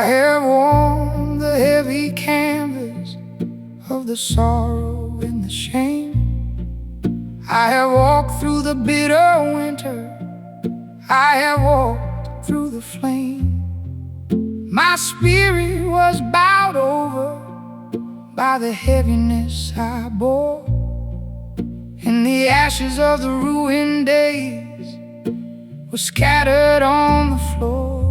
I have worn the heavy canvas of the sorrow and the shame. I have walked through the bitter winter. I have walked through the flame. My spirit was bowed over by the heaviness I bore, and the ashes of the ruined days were scattered on the floor.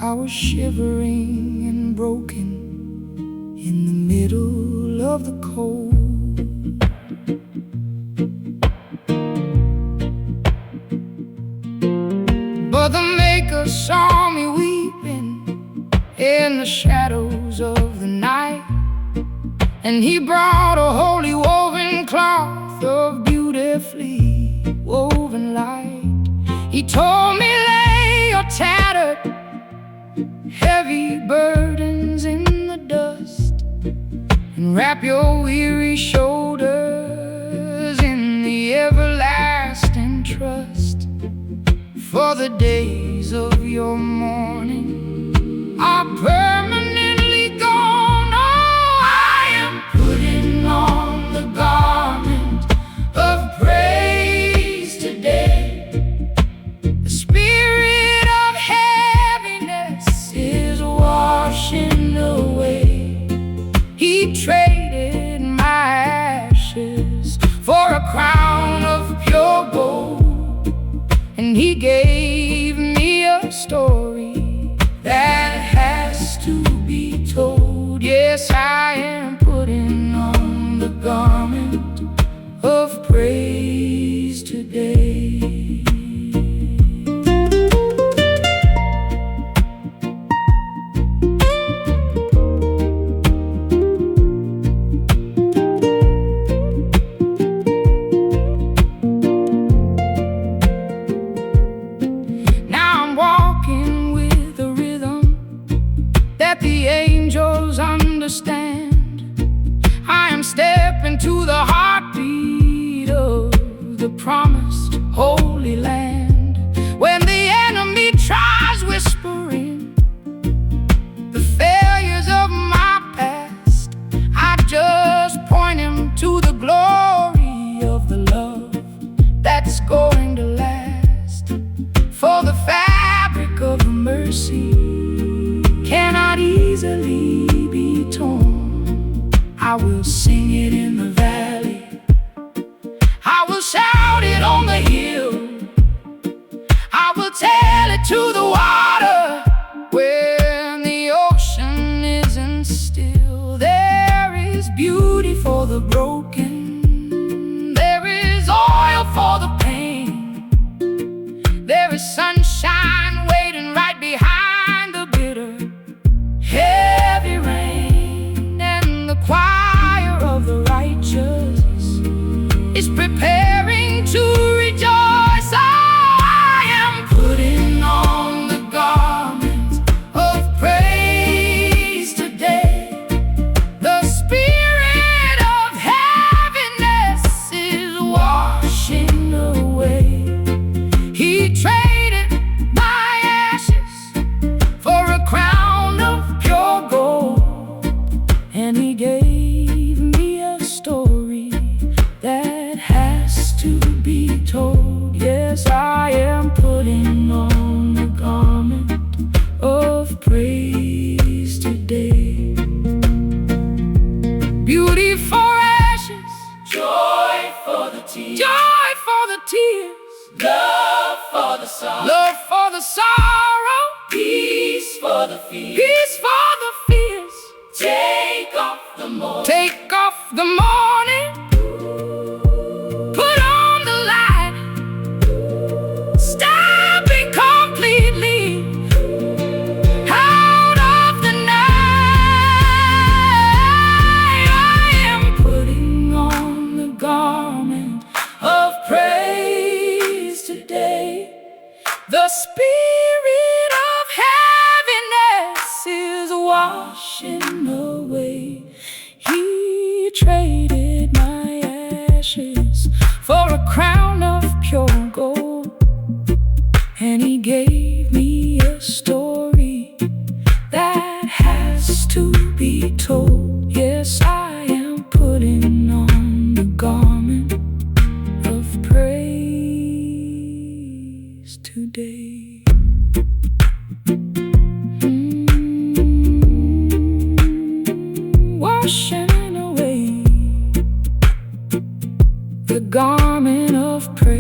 I was shivering and broken in the middle of the cold. But the Maker saw me weeping in the shadows of the night, and He brought a holy woven cloth of beautifully woven light. He told me, lay your tattered, heavy burdens in the dust, and wrap your weary shoulders in the everlasting trust. For the days of your mourning are permanently gone. Oh, I am putting on the garment of praise today. The spirit of heaviness is washing away. He traded my ashes for a crown of pure gold, and He gave me a story that has to be told. Yes, I am putting on the garment of praise today. The angels understand. I am stepping to the heartbeat of the promised Holy Land. When the enemy tries whispering the failures of my past, I just point him to the glory of the love that's going to last. For the fabric of mercy cannot easily be torn. I will sing it in the valley, I will shout it on the hill, I will tell it to the water when the ocean isn't still. There is beauty for the broken, there is oil for the pain, there is sunshine waiting right behind the bitter heavy rain, and the choir of the righteous is preparing to rejoice. Oh, I am putting on the garment of praise today. The spirit of heaviness is washing away. He traded my ashes for a crown of pure gold, and He gave me a story that has to be told. Yes, I am putting on the garment of praise today. Beauty for ashes, joy for the tears, joy for the tears, love for the sorrow, love for the sorrow, peace for the fears, peace for the fears. Take off the mourning, take off the mourning, put on the light, stepping completely out of the night. I am putting on the garment of praise today. The spirit of heaviness is washing away. He traded be told. Yes, I am putting on the garment of praise today. Washing away the garment of praise.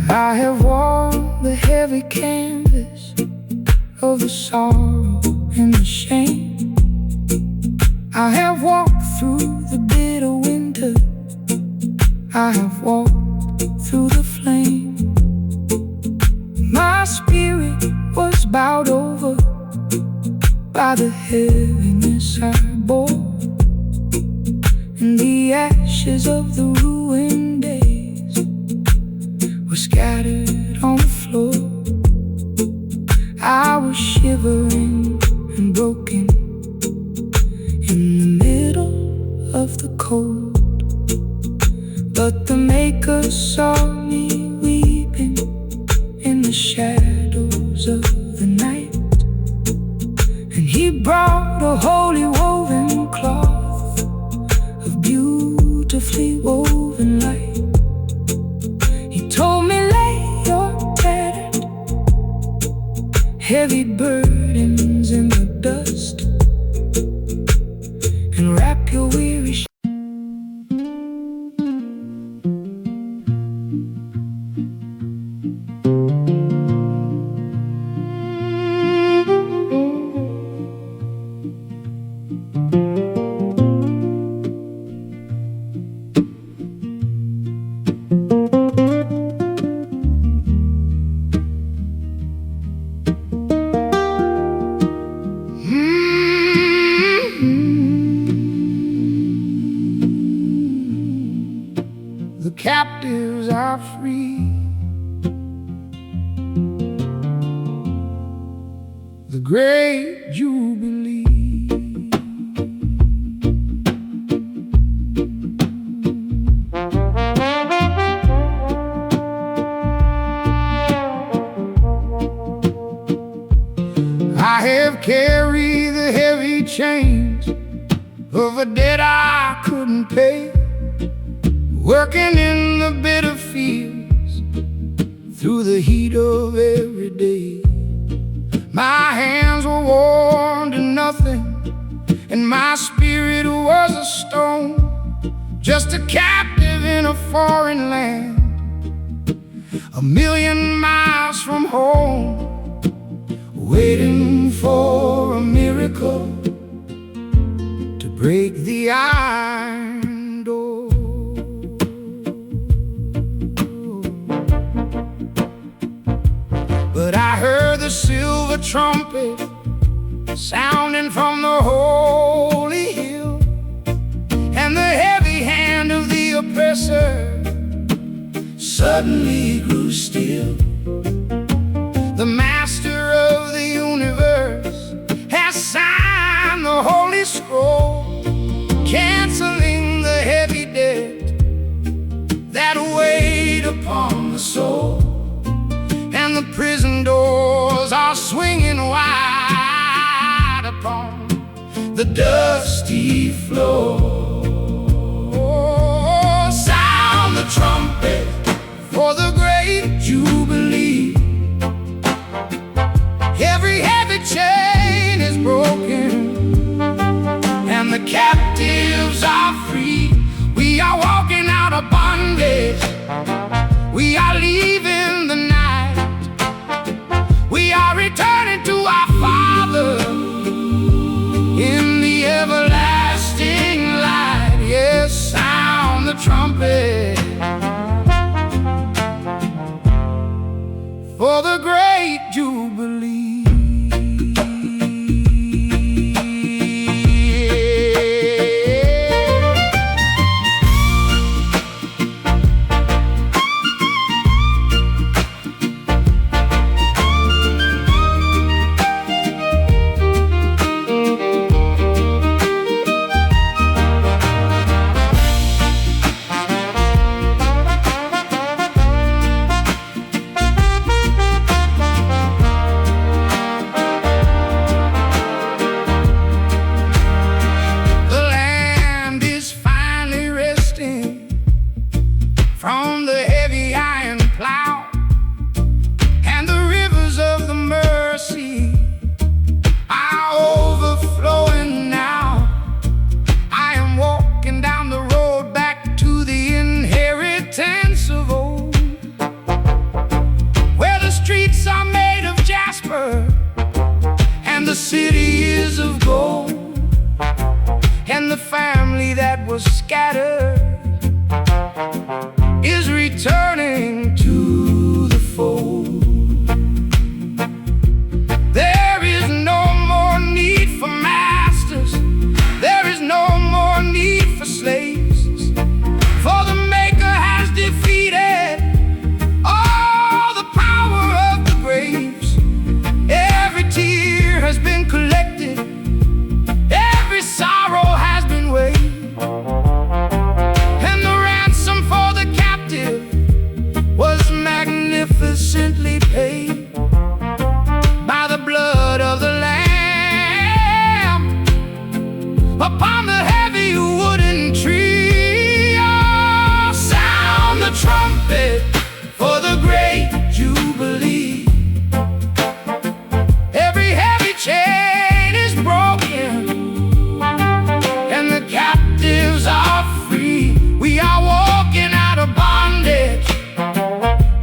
I have worn the heavy canvas of the sorrow and the shame. I have walked through the bitter winter. I have walked through the flame. My spirit was bowed over by the heaviness I bore, and the ashes of the ruined days were scattered on the floor. I was shivering and broken in the middle of the cold, but the Maker saw me weeping in the shadows of the night, and He brought a holy woven cloth of beautifully woven light. He told me, lay your tattered, heavy burdens in the dust, and wrap your weary The captives are free. The great Jubilee. I have carried the heavy chains of a debt I couldn't pay, working in the bitter fields through the heat of every day. My hands were worn to nothing, and my spirit was a stone, just a captive in a foreign land, 1,000,000 miles from home, waiting for a miracle to break the iron door. But I heard the silver trumpet sounding from the holy hill, and the heavy hand of the oppressor suddenly grew still. The master of the universe has signed the holy scroll, canceling the heavy debt that weighed upon the soul. And the prison doors are swinging wide upon the dusty floor. Sound the trumpet for the great Jubilee. Every heavy chain is broken, and the captives are free. We are walking out of bondage is returning to the fold. There is no more need for masters. There is no more need for slaves. For the Maker has defeated all the power of the graves. Every tear has been collected. Every sorrow has been weighed. And the ransom for the captive was magnificently paid by the blood of the Lamb upon the heavy wooden tree. Oh, sound the trumpet for the great Jubilee. Every heavy chain is broken and the captives are free. We are walking out of bondage.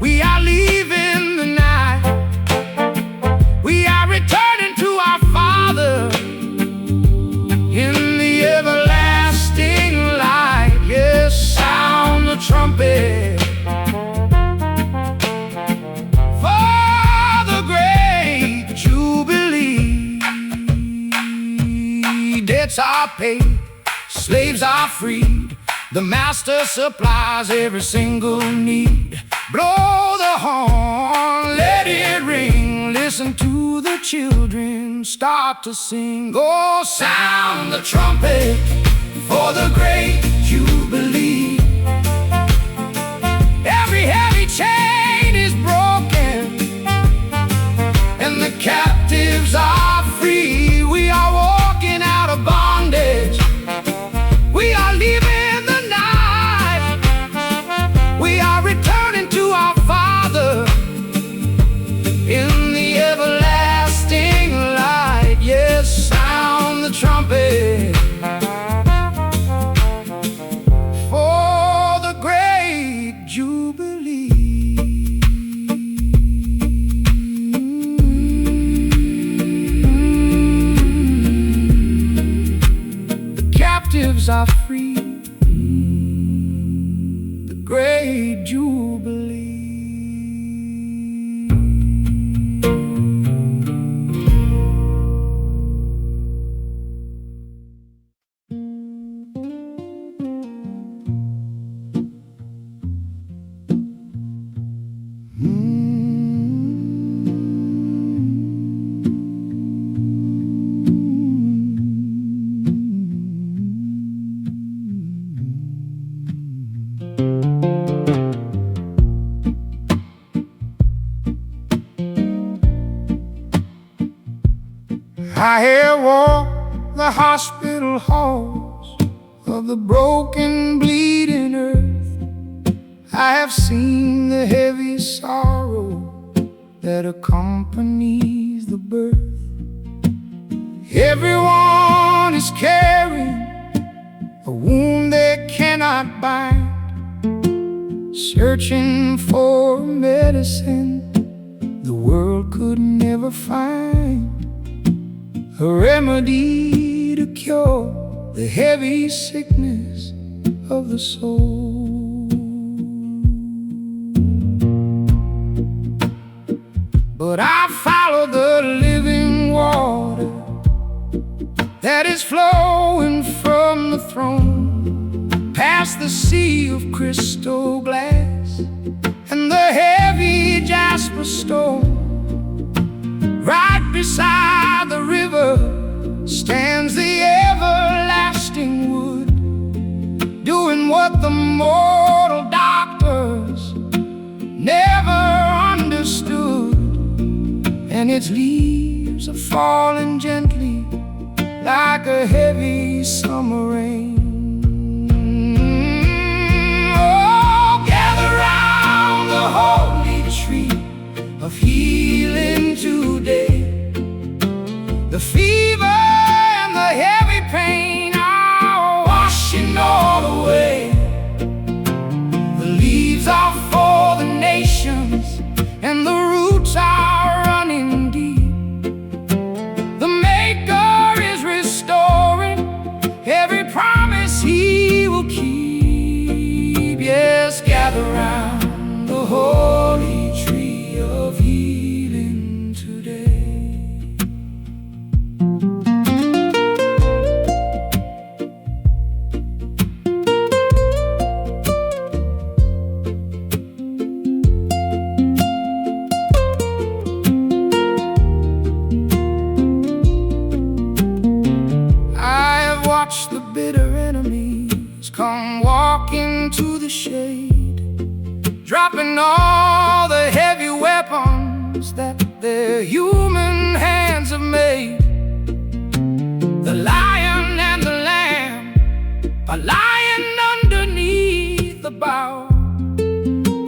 We are leaving the night. We are returning to our Father in the everlasting light. Yes, sound the trumpet for the great Jubilee. Debts are paid, slaves are freed. The Master supplies every single need. Blow the horn, let it ring. Listen to the children start to sing. Oh, sound the trumpet for the great Jubilee. Every heavy chain is broken and the captives are free. We are walking out of bondage. We are leaving the night. We are returning to our Father in the everlasting light. Yes, sound the trumpet for the great Jubilee. The captives are free. The great Jubilee. I have walked the hospital halls of the broken, bleeding earth. I have seen the heavy sorrow that accompanies the birth. Everyone is carrying a wound they cannot bind, searching for medicine the world could never find. A remedy to cure the heavy sickness of the soul. But I follow the living water that is flowing from the throne, past the sea of crystal glass and the heavy jasper stone. Right beside the river stands the everlasting wood, doing what the mortal doctors never understood. And its leaves are falling gently like a heavy summer rain. Oh, gather round the holy tree of healing today. The fever and the heavy pain are washing all away. The leaves are for the nations and the roots are running deep. The Maker is restoring every promise come walking to the shade, dropping all the heavy weapons that their human hands have made. The lion and the lamb are lying underneath the bough,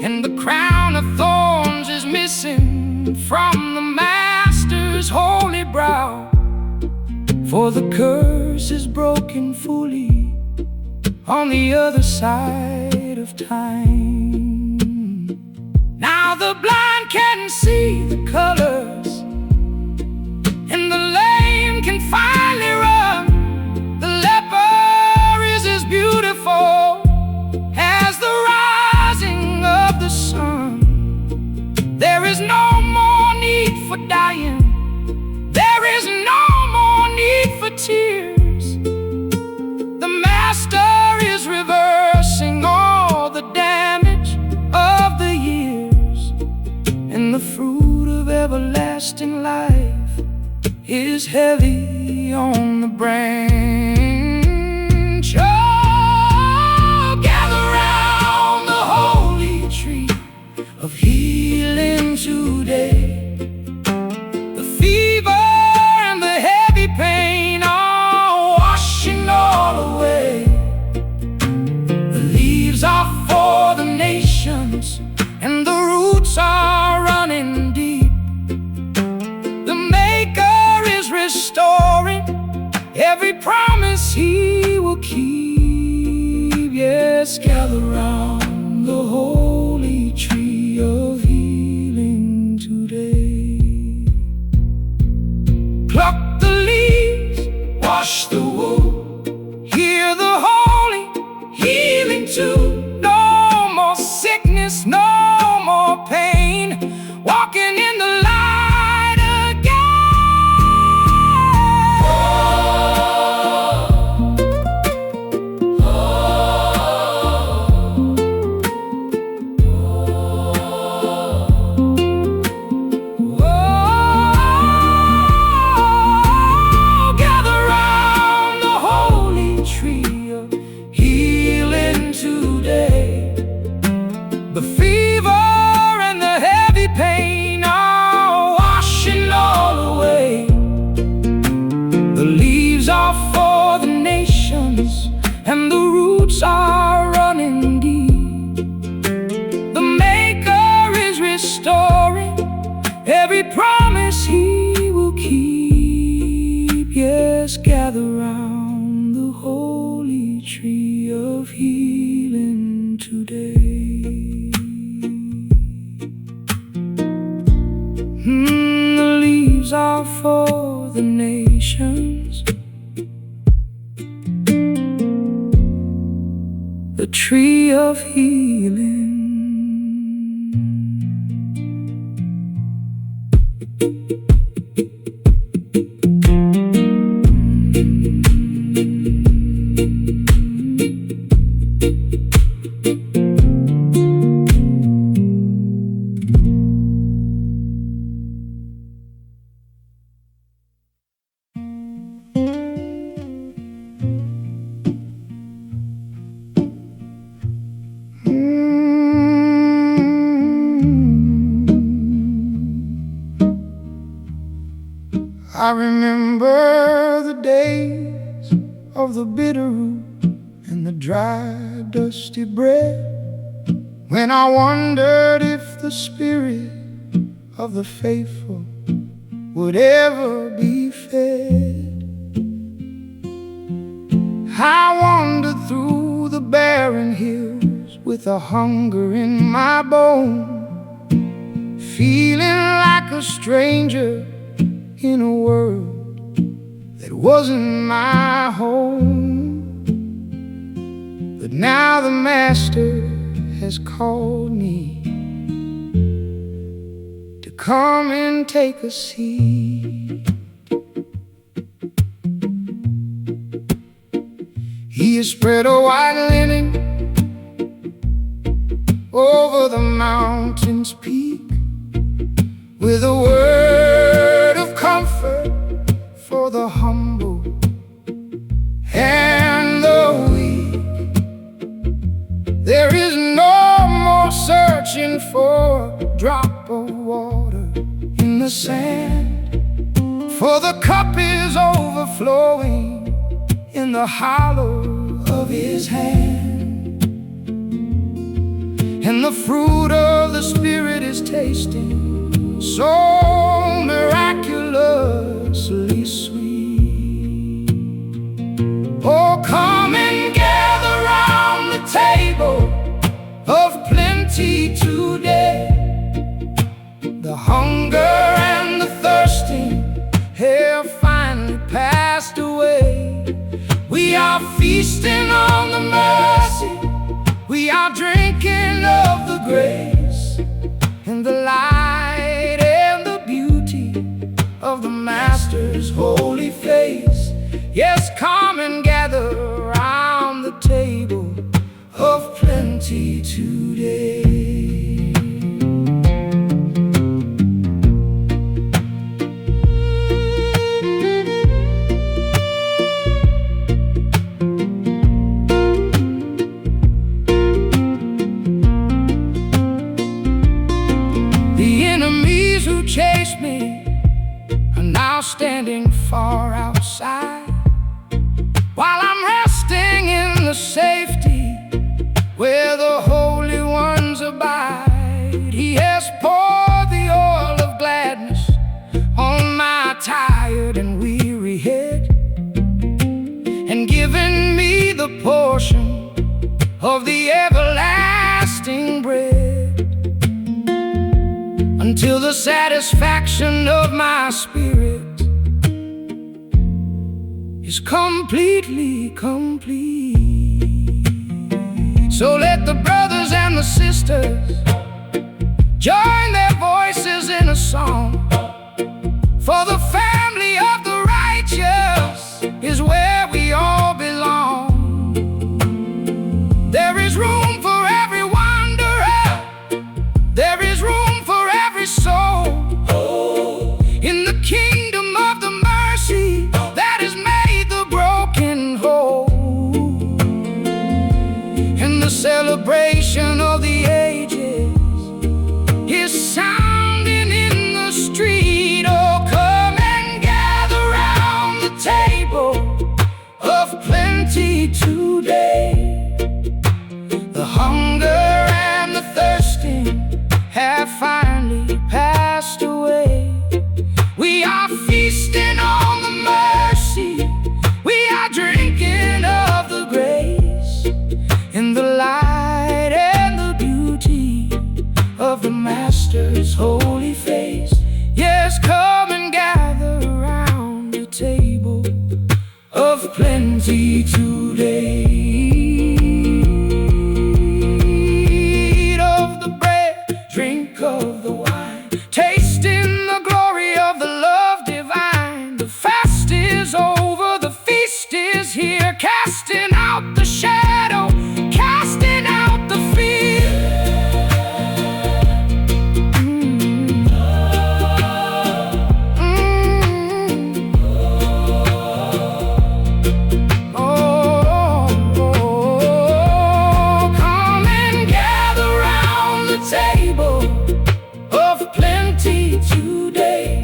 and the crown of thorns is missing from the master's holy brow. For the curse is broken fully on the other side of time. Now the blind can see the colors, and the lame can finally run. The leper is as beautiful as the rising of the sun. There is no more need for dying. There is no more need for tears. The master is reversing all the damage of the years, and the fruit of everlasting life is heavy on the branch. Oh, gather round the holy tree of healing today. The fever and the heavy pain are washing all away. The leaves are for the nations, and the roots are running deep. The Maker is restoring every promise He will keep. Yes, gather round the holy tree of healing today. Pluck the leaves, wash the wool, hear the holy healing too. No more sickness, no more pain, walking in the light again. Oh, oh, oh, oh. Gather round the holy tree of healing today. The fever and the heavy pain are washing all away. The leaves are for the nations, and the roots are running deep. The Maker is restoring every promise He will keep. Yes, gather round the holy tree of healing today. The leaves are for the nations, the tree of healing. I remember the days of the bitter root and the dry, dusty bread, when I wondered if the spirit of the faithful would ever be fed. I wandered through the barren hills with a hunger in my bones, feeling like a stranger in a world that wasn't my home. But now the Master has called me to come and take a seat. He has spread a white linen over the mountain's peak, with a word of comfort for the humble and the weak. There is no more searching for a drop of water in the sand, for the cup is overflowing in the hollow of His hand, and the fruit of the Spirit is tasting so miraculously sweet. Oh, come and gather round the table of plenty today. The hunger and the thirsting have finally passed away. We are feasting on the mercy, we are drinking of the grace, and the light and the beauty of the Master's holy face. Yes, come and gather around the table of plenty today. The enemies who chased me are now standing far outside, while I'm resting in the safety where the holy ones abide. He has poured the oil of gladness on my tired and weary head, and given me the portion of the everlasting bread, until the satisfaction of my spirit is completely complete. So let the brothers and the sisters join their voices in a song, for the family of the righteous is where we all belong. There is room for every wanderer, there is room for every soul, in the kingdom of the mercy that has made the broken whole. And the celebration of the ages is sounding in the street. Oh, come and gather round the table of plenty today. The hunger and the thirsting have finally passed away. We are feasting on the mercy, we are drinking of the grace, in the light and the beauty of the Master's holy face. Yes, come and gather around the table of plenty today. Eat of the bread, drink of the wine, taste in the glory of the love divine. The fast is over, the feast is here, casting out the shadow, casting out the fear. Oh, come and gather round the table of plenty today.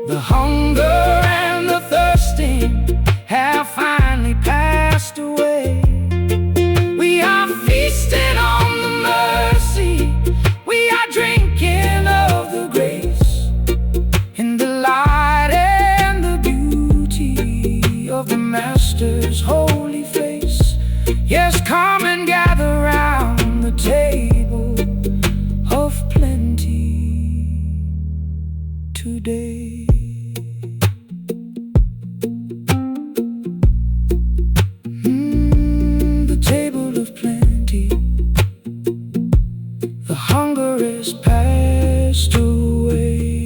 The hunger and the thirsting have finally passed away. We are feasting on the mercy, we are drinking of the grace, in the light and the beauty of the Master's holy face. Yes, come and gather round the table of plenty today. The table of plenty, the hunger is passed away.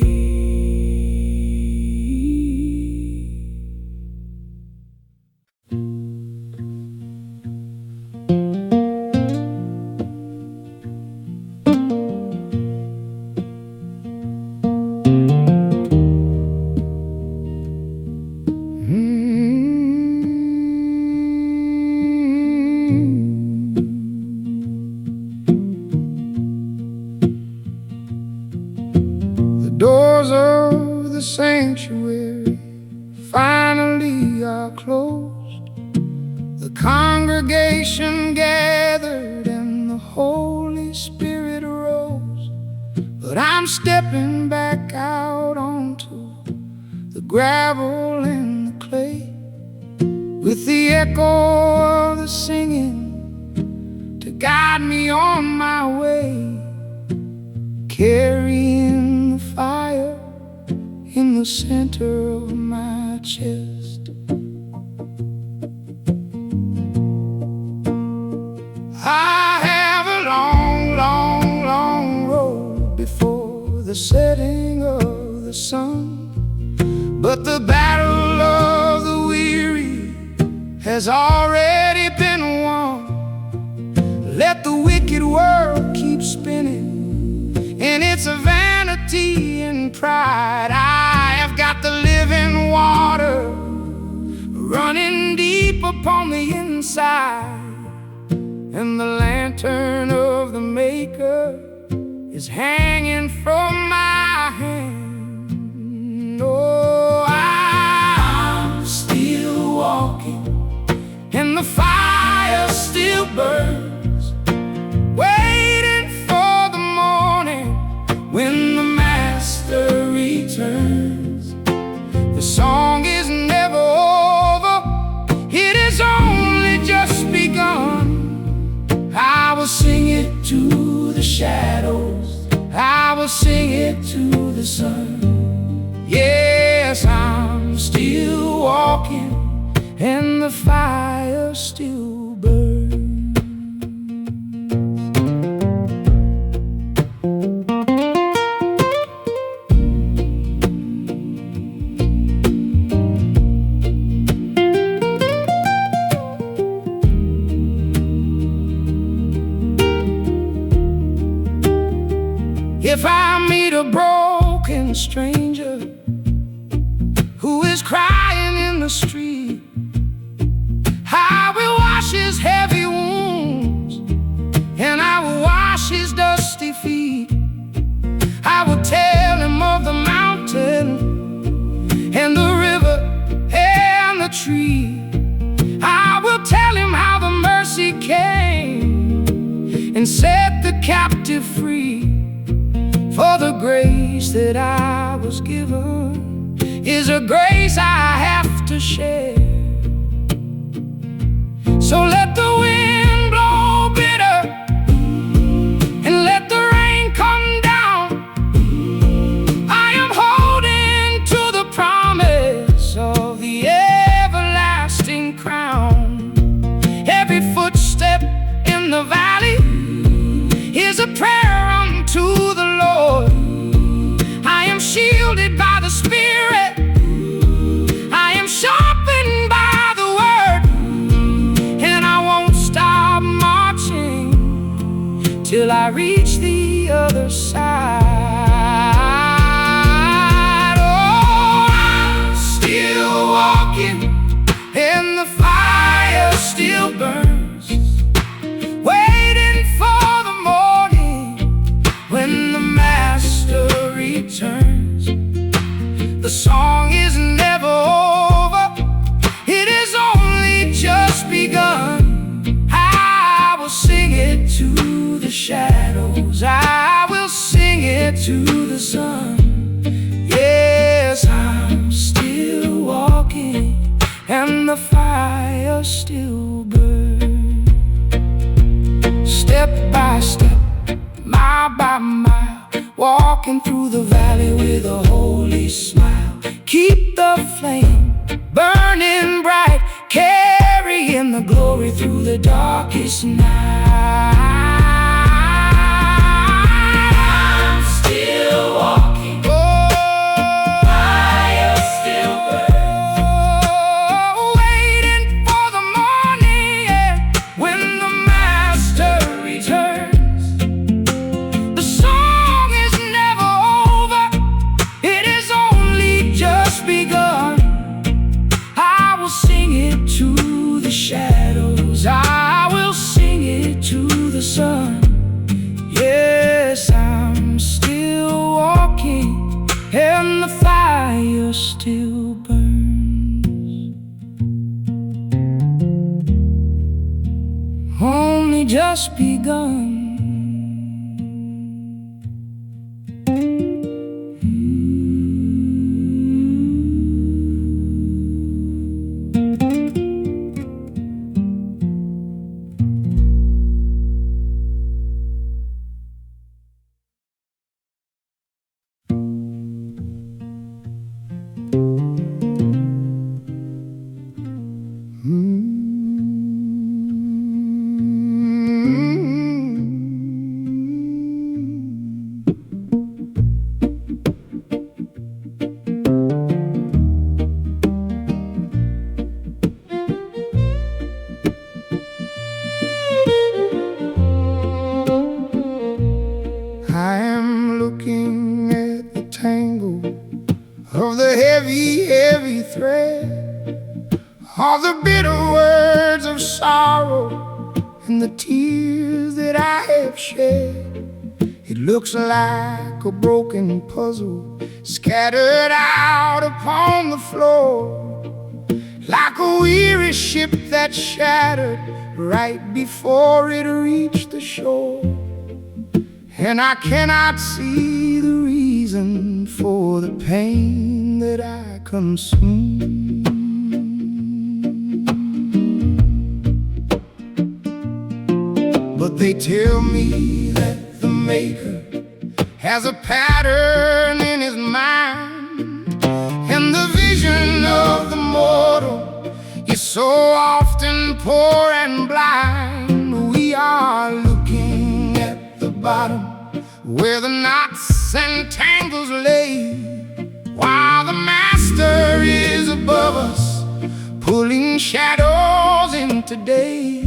congregation gathered and the Holy Spirit rose. But I'm stepping back out onto the gravel and the clay, with the echo of the singing to guide me on my way, carrying the fire in the center of my chest. I have a long, long, long road before the setting of the sun, but the battle of the weary has already been won. Let the wicked world keep spinning in its vanity and pride. I have got the living water running deep upon the inside, and the lantern of the Maker is hanging from my hand. Oh, I'm still walking, and the fire still burns, waiting for the morning when the Master returns. The song is never over, it is only just begun. I will sing it to the shadows, I will sing it to the sun. Yes, I'm still walking, and the fire still burns. If I meet a broken stranger who is crying in the street, I will wash his heavy wounds, and I will wash his dusty feet. I will tell him of the mountain and the river and the tree. I will tell him how the mercy came and set the captive free. For the grace that I was given is a grace I have to share. So let the wind blow bitter and let the rain come down. I am holding to the promise of the everlasting crown. Every footstep in the valley is a prayer unto the Lord. I am shielded by the Spirit, I am sharpened by the Word, and I won't stop marching till I reach the other side. Oh, I'm still walking, and the fire still burns, waiting for the morning when the Master returns. The song is never over, it is only just begun. I will sing it to the shadows, I will sing it to the sun. Yes, I'm still walking, and the fire still burns. Step by step, mile by mile, walking through the valley with a holy smile. Keep the flame burning bright, carrying the glory through the darkest night. I'm still walking, fire still burns, waiting for the morning, yeah, when the Master returns. The song is never over, it is only just begun. I will sing it to the shadows, I will sing it only just begun. I am looking at the tangle of the heavy, heavy thread, all the bitter words of sorrow and the tears that I have shed. It looks like a broken puzzle scattered out upon the floor, like a weary ship that shattered right before it reached the shore. And I cannot see the reason for the pain that I consume. But they tell me that the Maker has a pattern in his mind, and the vision of the mortal is so often poor and blind. We are looking at the bottom where the knots and tangles lay, while the Master is above us, pulling shadows into day,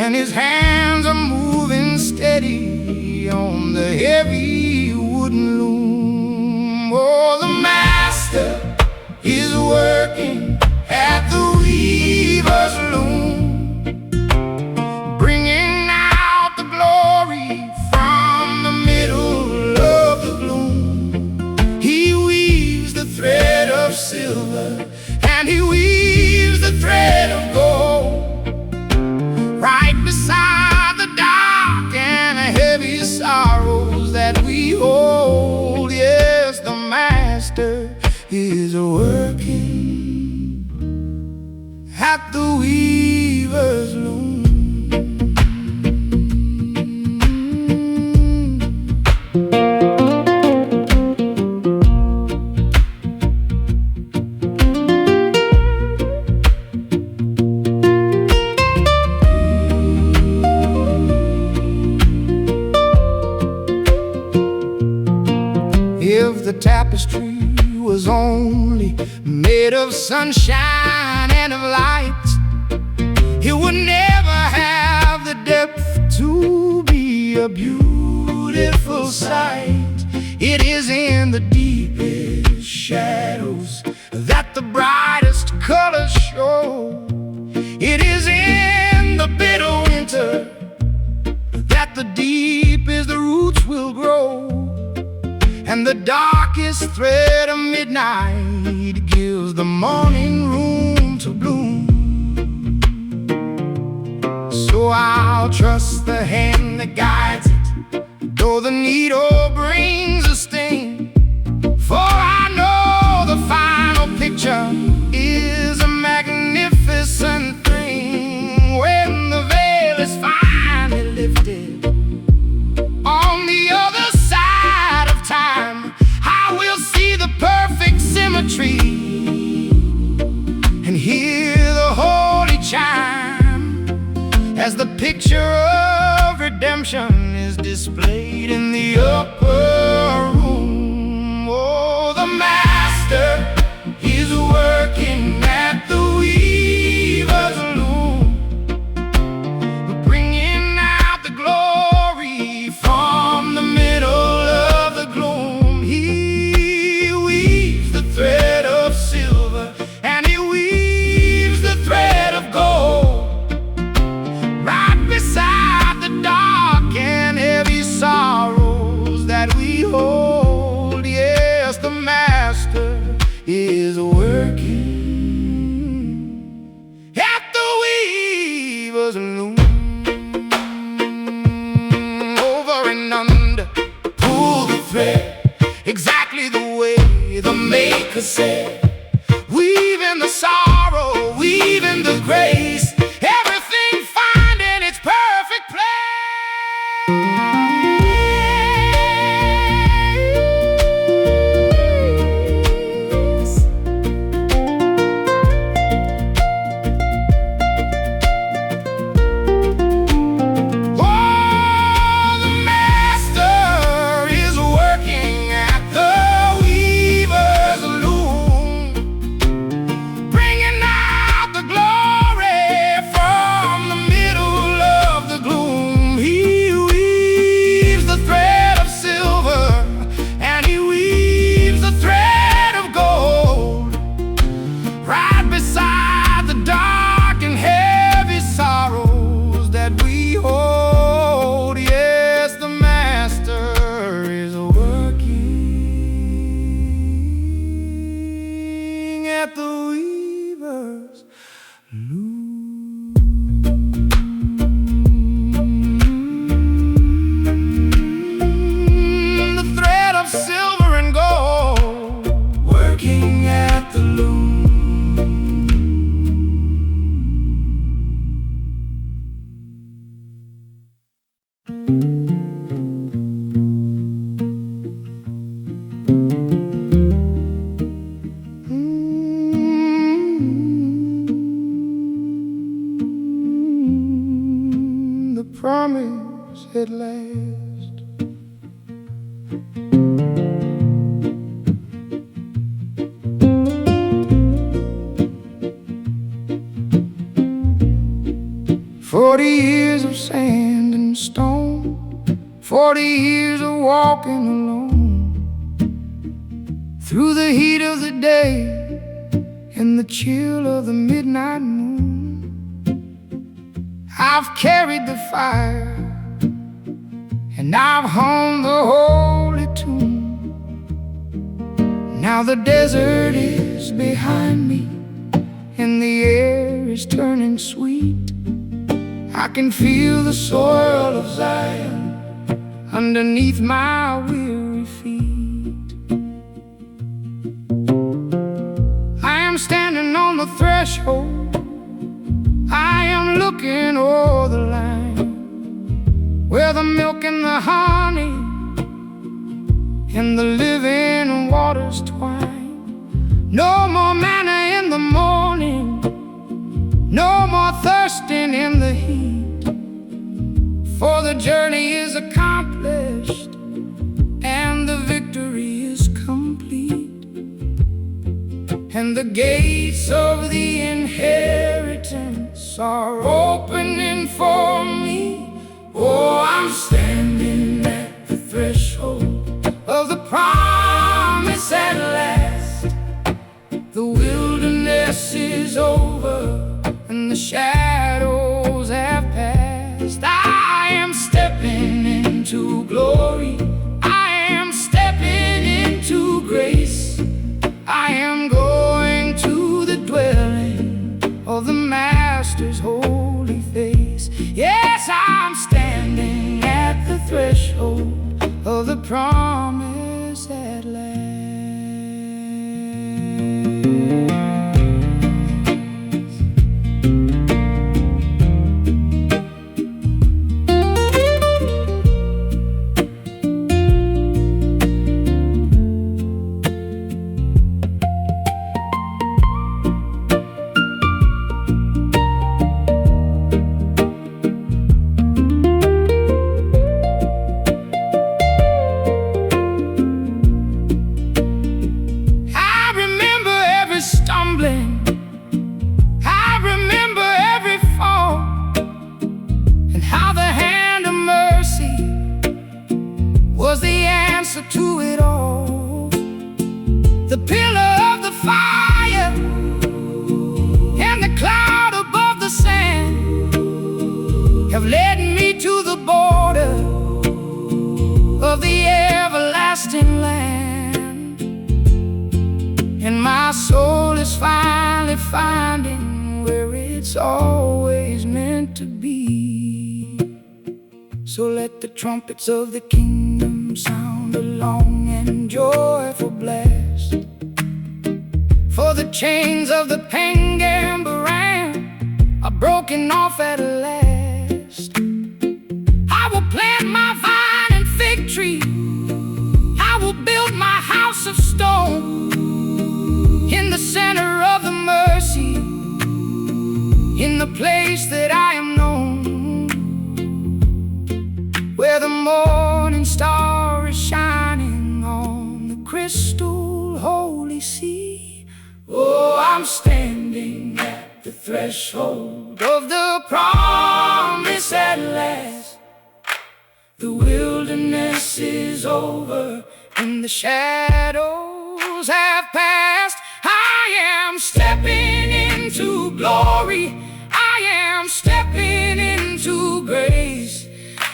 and his hands are moving steady on the heavy wooden loom. Oh, the Master is working at the Weavers Loom, bringing out the glory from the middle of the gloom. He weaves the thread of silver and he weaves the thread of gold, right beside the dark and heavy sorrows that we hold. Yes, the Master is working at the Weaver's Loom. If the tapestry was only made of sunshine and of light, it would never have the depth to be a beautiful sight. It is in the deepest shadows that the brightest colors show. It is in the bitter winter that the deepest the roots will grow, and the darkest thread of midnight gives the morning room to bloom. So I'll trust the hand that guides it, though the needle brings a sting. For I know the final picture is a magnificent thing. When the veil is finally lifted, on the other side of time, I will see the perfect symmetry and hear the holy chime as the picture of redemption is displayed in the upper room. Oh, the Master is working at the Weaver's Loom, bringing out the glory from the middle of the gloom. He weaves the thread of silver and he weaves the thread of gold, right beside the dark and heavy sorrows that we hold. Yes, the Master is working at the Weaver's Loom. intricacy, weaving the sorrow, weaving the grace, everything finding its perfect place. At the Weavers Loom. The thread of silver and gold, working at the loom. Promise at last. 40 years of sand and stone, 40 years of walking alone, through the heat of the day and the chill of the midnight moon. I've carried the fire and I've hummed the holy tune. Now the desert is behind me and the air is turning sweet. I can feel the soil of Zion underneath my weary feet. I am standing on the threshold, I am looking o'er the line, where the milk and the honey and the living waters twine. No more manna in the morning, no more thirsting in the heat, for the journey is accomplished and the victory is complete. And the gates of the inheritance are opening for me. Oh, I'm standing at the threshold of the promise at last. The wilderness is over and the shadows have passed. I am stepping into glory, I am stepping into grace. I am going to the dwelling of the Master's holy face. Yes, I'm standing at the threshold of the promise at last. I remember every fall and how the hand of mercy was the answer to it all. The pillar of the fire and the cloud above the sand have led me to the border of the everlasting land, and my soul is finally finding where it's always meant to be. So let the trumpets of the kingdom sound a long and joyful blast. chains of the Pangambaran are broken off at last. I will plant my vine and fig tree. I will build my house of stone in the center of the mercy, in the place that I am known, where the morning star is shining on the crystal holy sea. Oh, I'm standing at the threshold of the promise at last. The wilderness is over and the shadows have passed. I am stepping into glory. I am stepping into grace.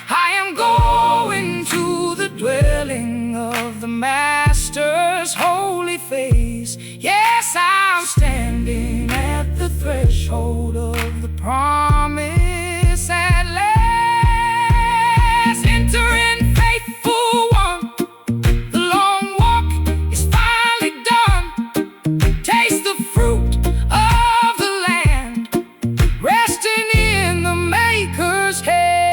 I am going to the dwelling of the Master's holy face. Yes, I'm standing at the threshold of the promise at last. Enter in, faithful one. The long walk is finally done. Taste the fruit of the land, resting in the Maker's hand.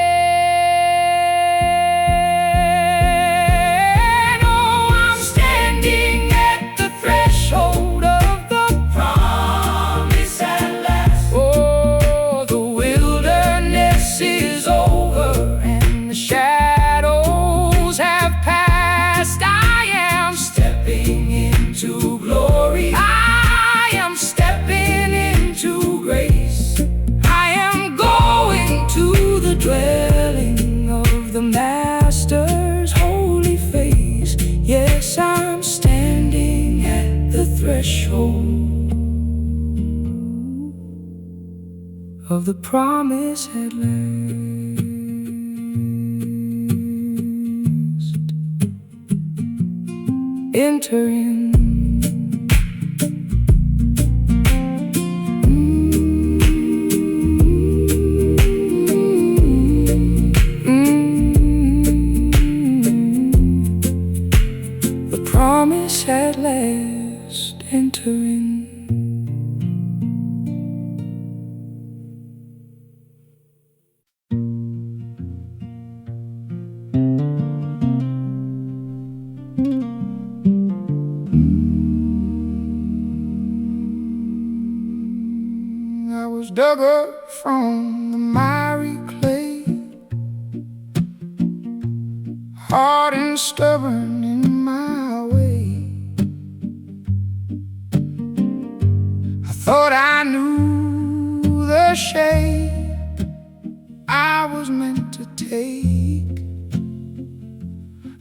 Oh, I'm standing at the threshold of the promise at last. Oh, the wilderness is over and the shadows have passed. I am stepping into glory. I am stepping into grace. I am going to the dwelling of the Master's holy face. Yes, I'm standing at the threshold of the promise at last. Enter in. The promise at last, enter in. I was dug up from the miry clay, hard and stubborn in my way. I thought I knew the shape I was meant to take.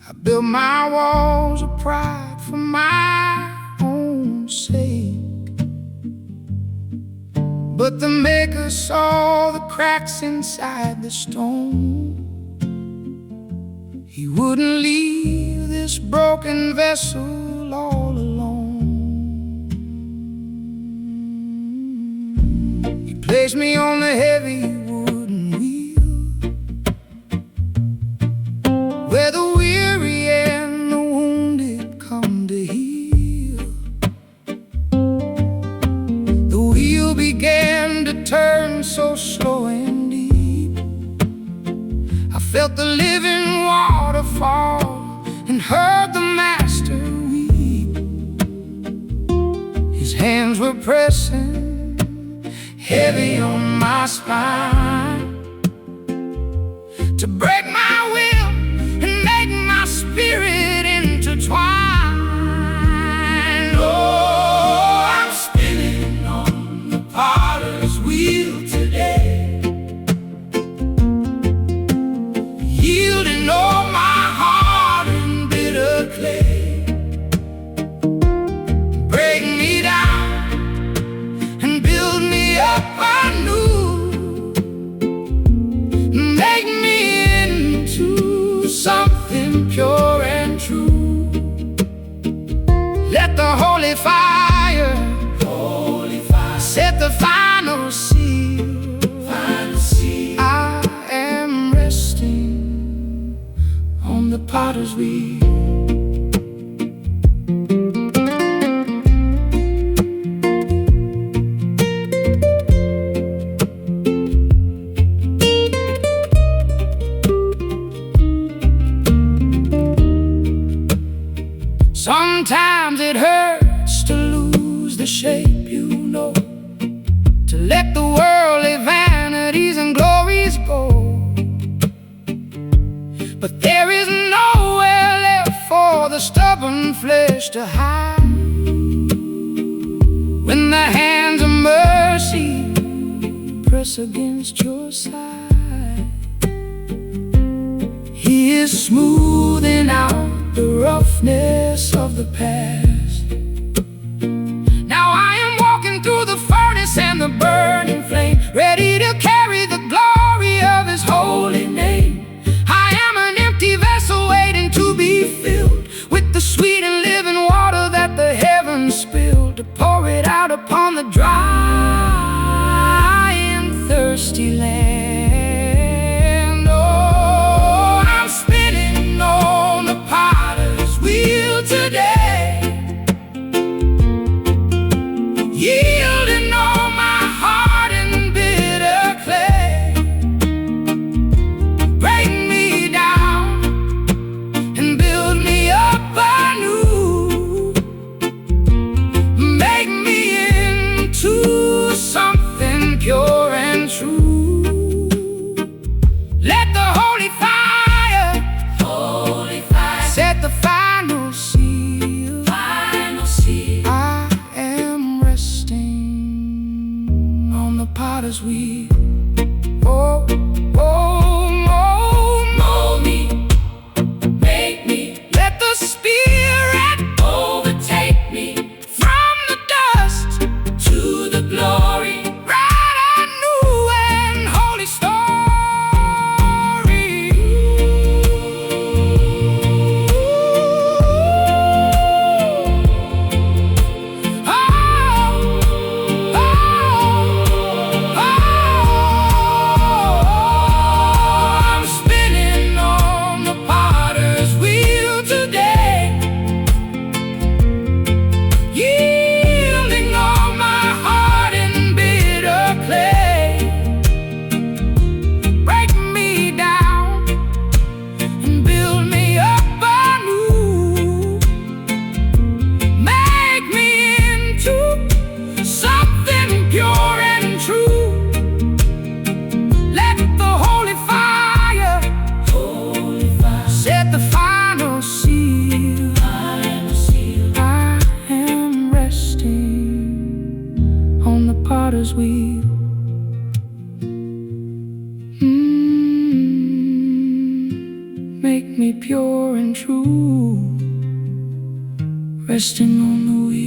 I built my walls of pride for my own sake. But the Maker saw the cracks inside the stone. He wouldn't leave this broken vessel all alone. He placed me on the heavy wooden wheel, where the weary and the wounded come to heal. The wheel began to turn so slow and deep. I felt the living water fall and heard the Master weep. His hands were pressing heavy on my spine, to break my will and make my spirit intertwine. Oh, I'm spinning on the potter's wheel today, yielding all my heart in bitter clay. Break me down and build me up anew. Make me into something pure and true. Let the holy fire set the final seal. I am resting on the potter's wheel. Sometimes it hurts to lose the shape, you know, to let the worldly vanities and glories go. But there is nowhere left for the stubborn flesh to hide when the hands of mercy press against your side. He is smoothing out the roughness of the past. Now I am walking through the furnace and the burning flame, ready to carry the glory of His holy name. I am an empty vessel waiting to be filled with the sweet and living water that the heavens spilled, to pour it out upon the dry and thirsty land. Oh, I'm spinning on the potter's wheel today, yielding all my heart and bitter clay. Break me down and build me up anew. Make me into something pure and true. Let the holy fire set the final seal. I am resting on the potter's wheel. Oh, oh, mold me, make me. Let the Spirit overtake me, from the dust to the glory. Write a new and holy story. Oh, oh, oh, I'm spinning on the potter's wheel today, yielding all my heart and bitter clay. Break me down and build me up anew. Make me into something pure and true. Let the holy fire set the final seal. I am resting on the potter's wheel. Make me pure and true, resting on the wheel.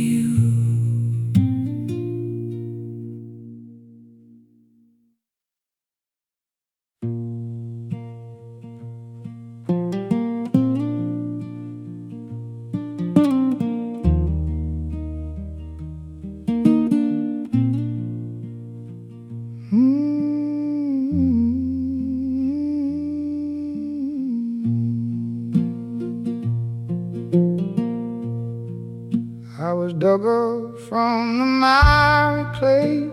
I was dug up from the miry clay,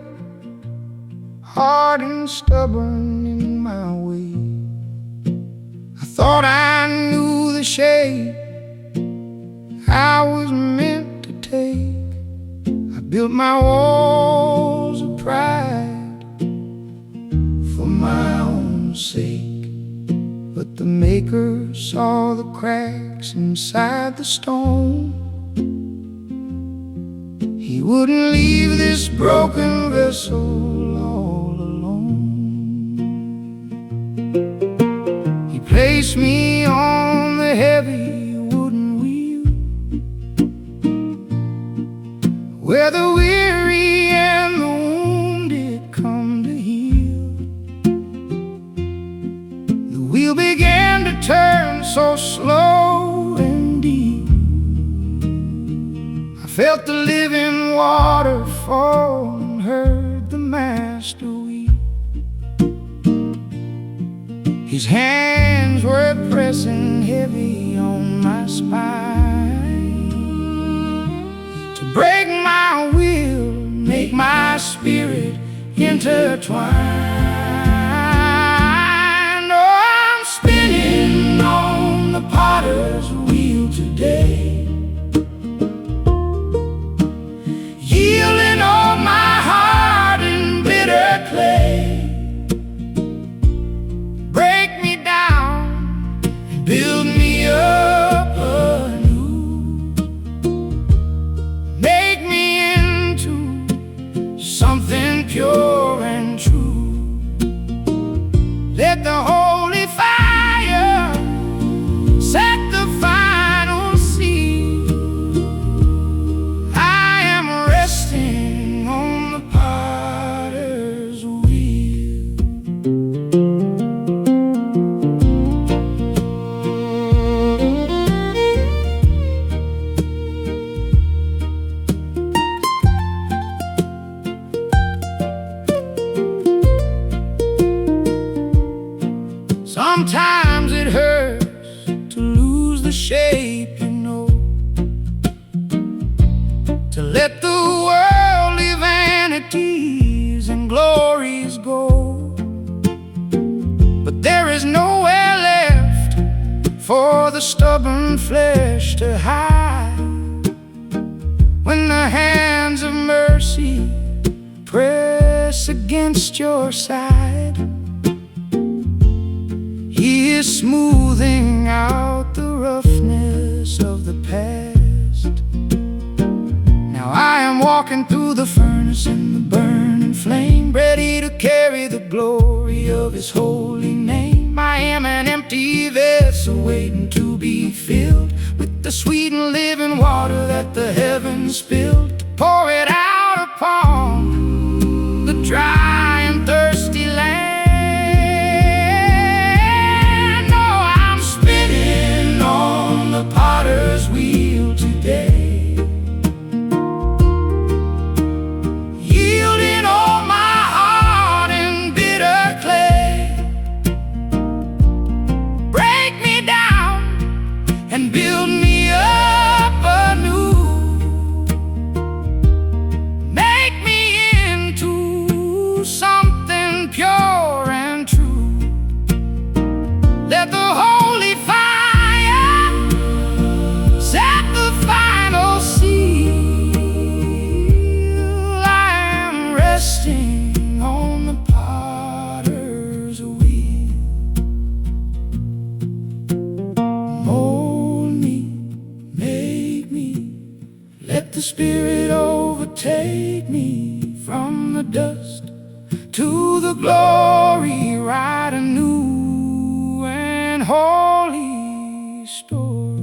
hard and stubborn in my way. I thought I knew the shape I was meant to take. I built my walls of pride for my own sake, but the Maker saw the cracks inside the stone. He wouldn't leave this broken vessel all alone. He placed me on the heavy wooden wheel, where the weary and the wounded come to heal. The wheel began to turn so slow and deep. I felt the living water fall and heard the Master weep. His hands were pressing heavy on my spine, to break my will, make my spirit intertwined. Oh, I'm spinning on the potter's wheel today, Sometimes it hurts to lose the shape, you know, to let the worldly vanities and glories go. But there is nowhere left for the stubborn flesh to hide when the hands of mercy press against your side. He is smoothing out the roughness of the past. Now I am walking through the furnace in the burning flame, ready to carry the glory of His holy name. I am an empty vessel waiting to be filled with the sweet and living water that the heavens spilled, to pour it out upon the dry and thirsty land. Oh, I'm spinning on the potter's wheel today, yielding all my heart in bitter clay. Break me down and build me up anew. Make me into something pure and true. Let the holy fire set the final seal. I am resting on the potter's wheel. Mold me, make me, let the Spirit overtake me. From the dust to the glory, write a new and holy story.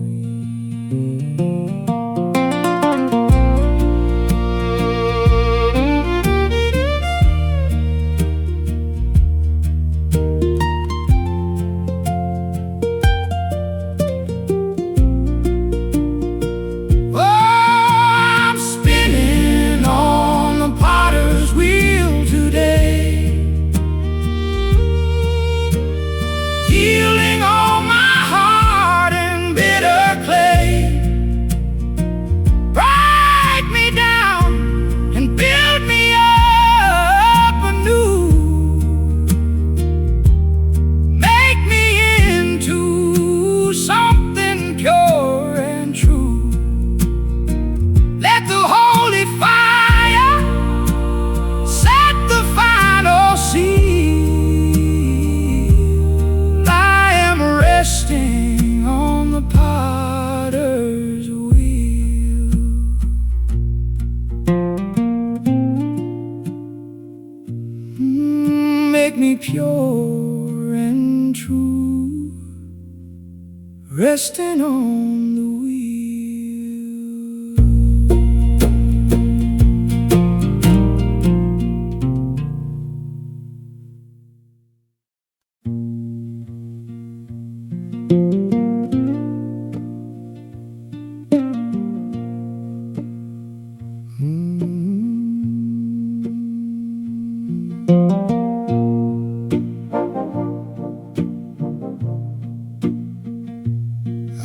Healing all my heart in bitter clay. Break me down and build me up anew. Make me into something pure and true. Let the holy fire set the final seal. Resting on the potter's wheel. Make me pure and true, resting on the wheel.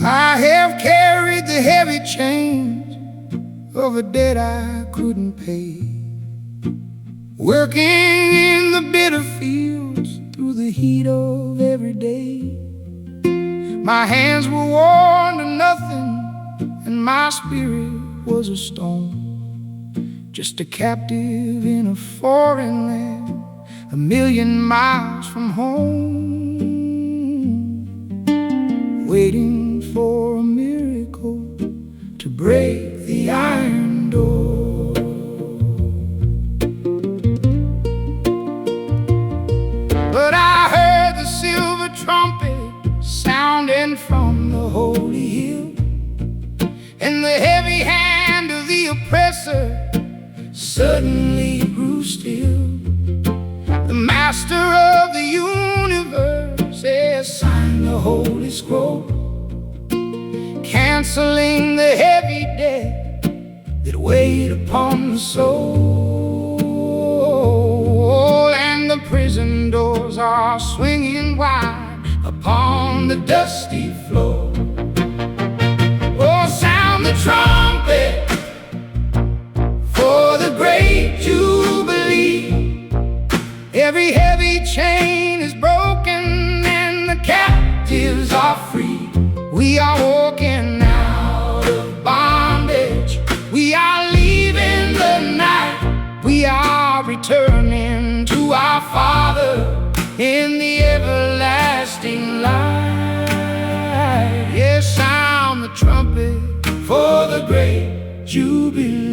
I have carried the heavy chains of a debt I couldn't pay, working in the bitter fields through the heat of every day. My hands were worn to nothing, and my spirit was a stone, just a captive in a foreign land, a million miles from home, waiting for a miracle to break the iron door. But I heard the silver trumpet sounding from the holy hill, and the heavy hand of the oppressor suddenly grew still. The master of the universe has signed the holy scroll, canceling the heavy debt that weighed upon the soul. And the prison doors are swinging wide upon on the dusty floor. Oh, sound the trumpet for the great Jubilee. Every heavy chain is broken and the captives are free. We are walking out of bondage. We are leaving the night. We are returning to our Father in the everlasting light. Yes, sound the trumpet for the great Jubilee.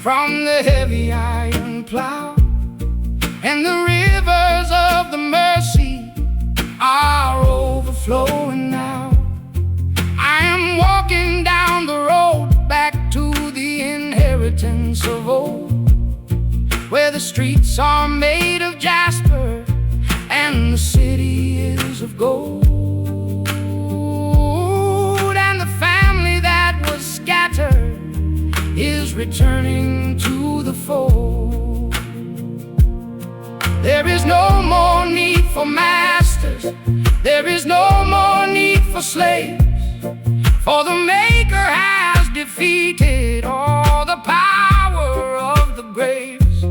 From the heavy iron plow, and the rivers of the mercy are overflowing now. I am walking down the road back to the inheritance of old, where the streets are made of jasper and the city is of gold, and the family that was scattered is returning to the fold. There is no more need for masters. There is no more need for slaves, for the Maker has defeated all the power of the graves.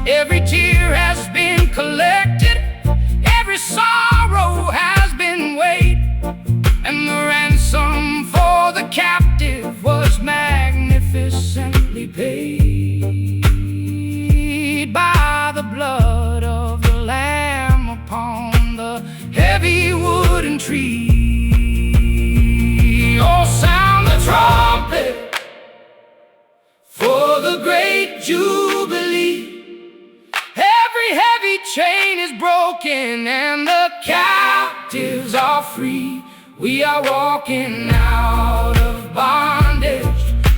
Every tear has been collected, every sorrow has been weighed, and the ransom for the captive was magnificently paid by the blood of the Lamb upon the heavy wooden tree. Oh, sound the trumpet for the great Jubilee. Every heavy chain is broken and the captives are free. We are walking out of bondage.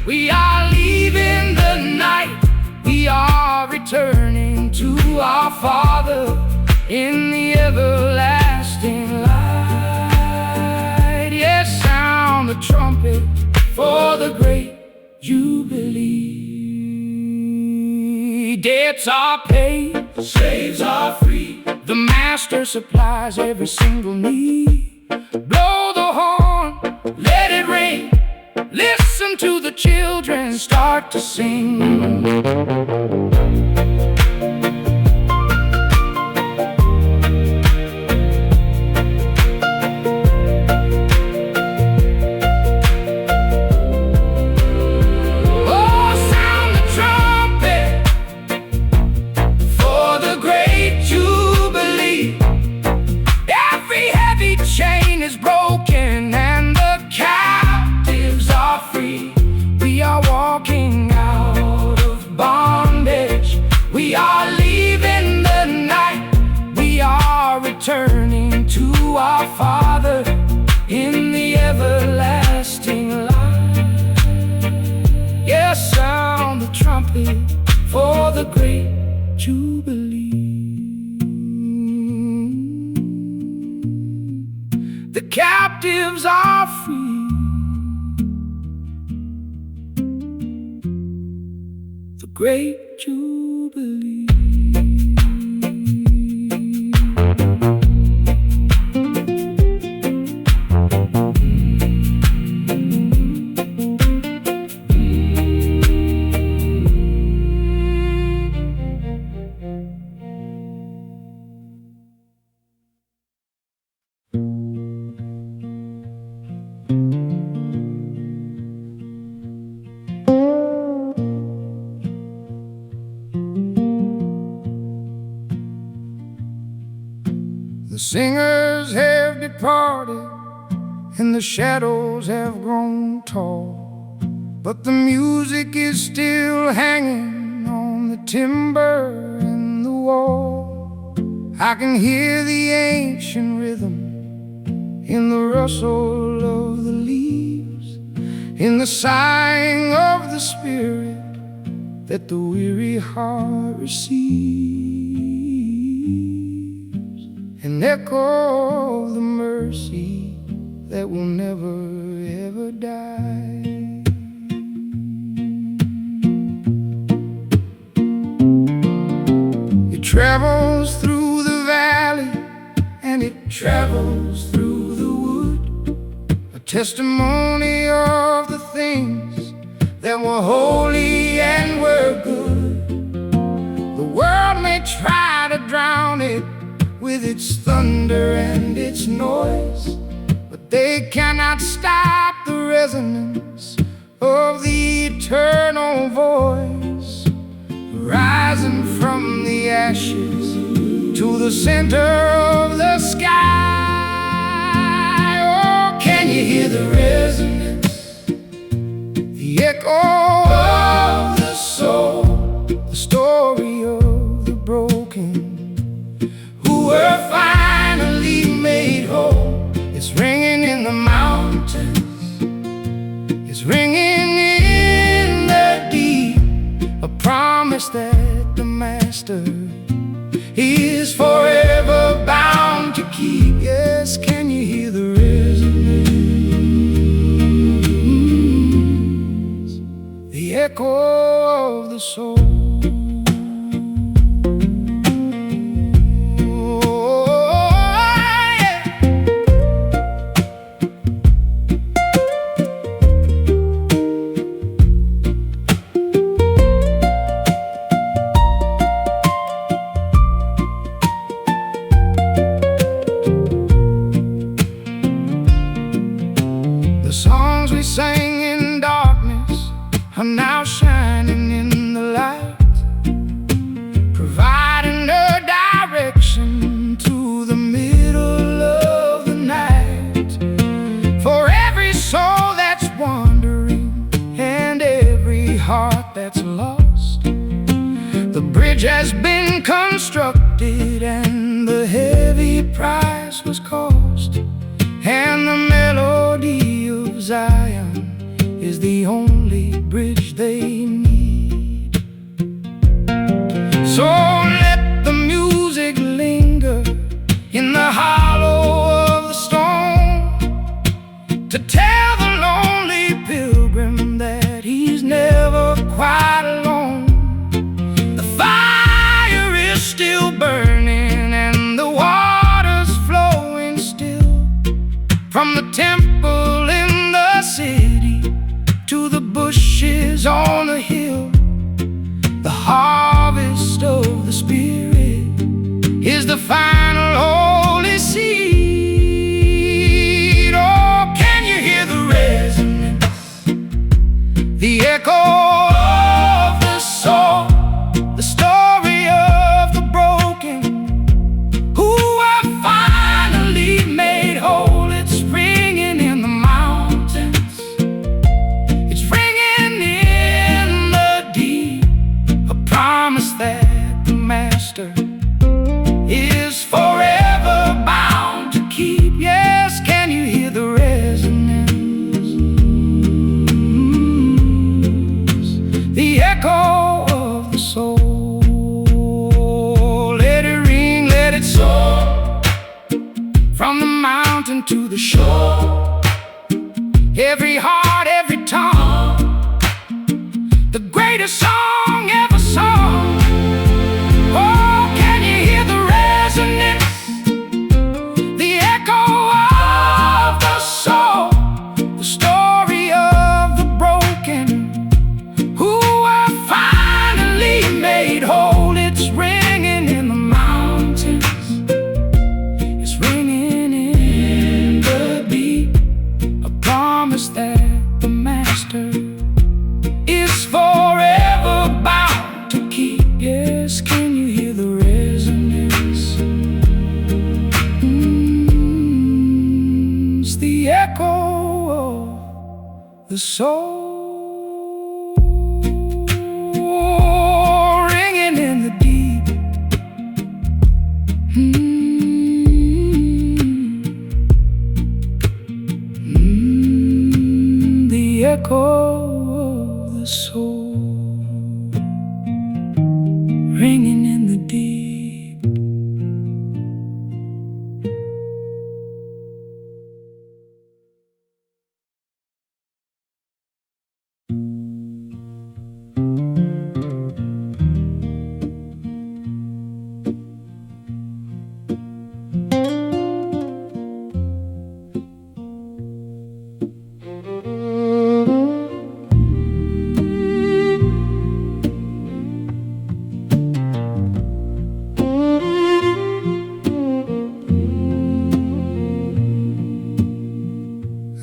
We are leaving the night. We are returning to our Father in the everlasting light. Yes, sound the trumpet for the great Jubilee. Debts are paid, slaves are free. The Master supplies every single need. Blow the horn, let it ring. Listen to the children start to sing. Oh, sound the trumpet for the great Jubilee. Every heavy chain is broken and the captives are free. We are walking out of bondage. We are leaving the night. We are returning to our Father in the everlasting light. Yes, sound the trumpet for the great Jubilee. The captives are free. The great Jubilee. The singers have departed and the shadows have grown tall, but the music is still hanging timber in the wall. I can hear the ancient rhythm in the rustle of the leaves, in the sighing of the spirit that the weary heart receives, an echo of the mercy that will never ever die. It travels through the valley and it travels through the wood, a testimony of the things that were holy and were good. The world may try to drown it with its thunder and its noise, but they cannot stop the resonance of the eternal voice, rising from the ashes to the center of the sky. Oh, can you hear the resonance, the echo of the soul, the story of the broken who were finally made whole? It's ringing in the mountains, it's ringing in the deep, a promise that the Master is forever bound to keep. Yes, can you hear the resonance, the echo of the soul? The songs we sang in darkness are now shining in the light, providing a direction to the middle of the night. For every soul that's wandering and every heart that's lost, the bridge has been constructed and the heavy price was cost, and the melody of Zion is the only bridge they need. So let the music linger in the hollow of the stone, to tell the lonely pilgrim that he's never quite alone. The fire is still burning and the water's flowing still, from the temple in the city to the bushes on the hill. The harvest of the Spirit is the final holy seed. Oh, can you hear the resonance, the echo of the soul, the story of the broken who were finally made whole? It's ringing in the mountains, it's ringing in the deep, a promise that the Master is forever bound to keep. Yes, can you hear the resonance, the echo of the soul? Let it ring, let it soar, from the mountain to the shore, every heart, every tongue, the greatest song ever sung. Oh, can you hear the resonance, the echo of the soul, the story of the broken who were finally made whole? It's ringing in the mountains, it's ringing in the deep, a promise that the Master is forever bound to keep. Yes, can you hear the resonance? It's the echo of the soul, ringing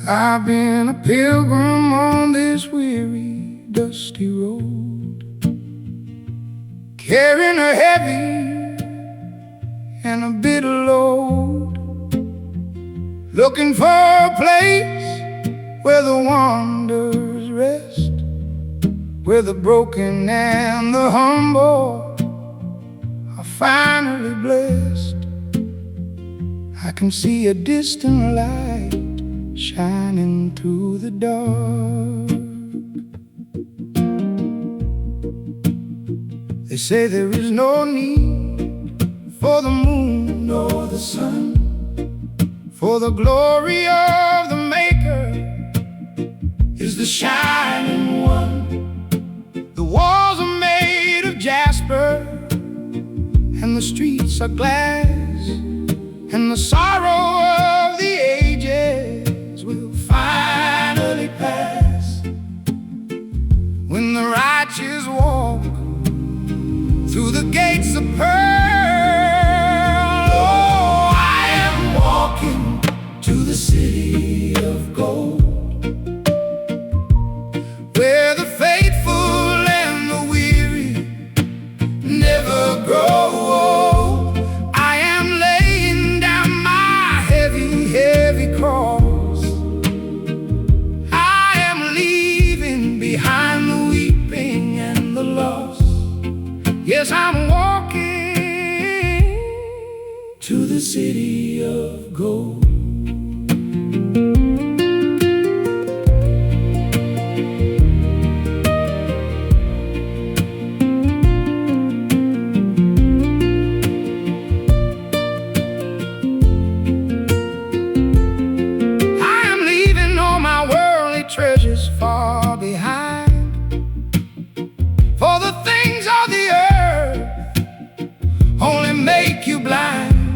I've been a pilgrim on this weary, dusty road, carrying a heavy and a bitter load, looking for a place where the wanderers rest, where the broken and the humble are finally blessed. I can see a distant light shining through the dark. They say there is no need for the moon nor the sun, for the glory of the Maker is the shining one. The walls are made of jasper, and the streets are glass, and the sorrow of the ages will finally pass when the righteous walk through the gates of pearl. Oh, I am walking to the city of gold, where the faithful and the weary never grow old. I am laying down my heavy, heavy cross. I am leaving behind the weeping and the loss. Yes, I'm walking to the city of gold. Treasures far behind, for the things of the earth only make you blind.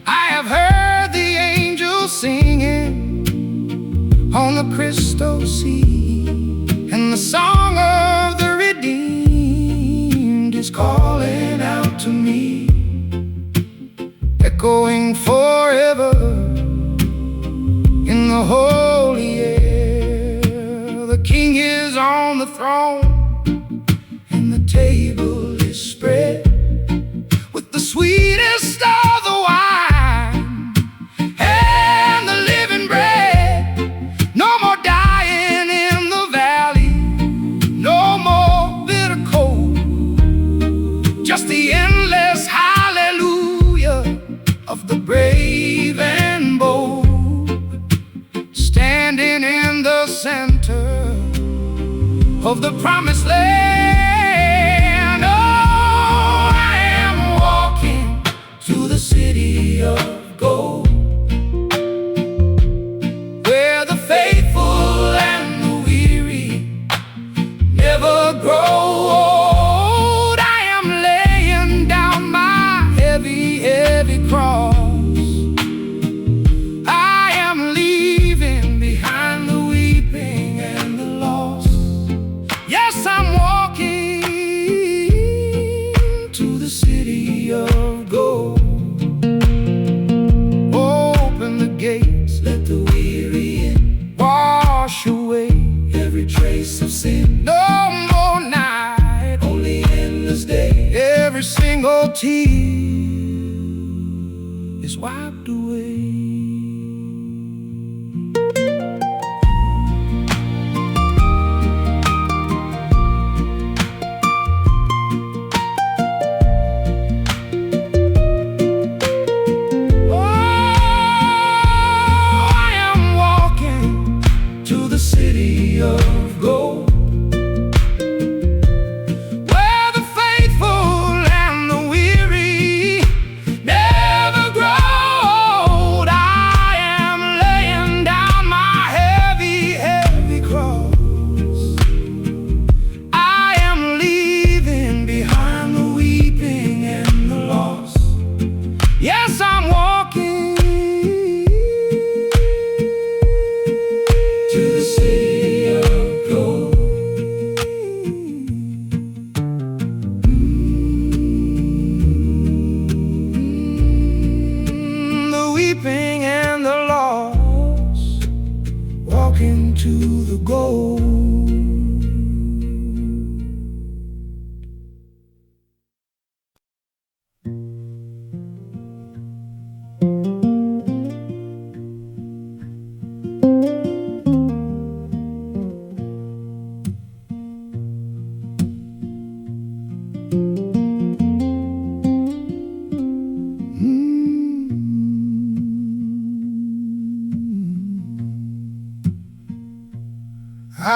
I have heard the angels singing on the crystal sea, and the song of the redeemed is calling out to me, echoing forever in the holy air. The King is on the throne, and the table is spread with the sweetest of the wine and the living bread. No more dying in the valley, no more bitter cold, just the endless hallelujah of the brave and bold, standing in the center of the promised land. Oh, I am walking to the city of gold, where the faithful and the weary never grow old. I am laying down my heavy, heavy cross. I am leaving behind the weeping and the lost. Yes, I'm walking to the city of gold. Open the gates, let the weary in. Wash away every trace of sin. No more night, only endless day. Every single tear is wiped away. Of gold, where the faithful and the weary never grow old. I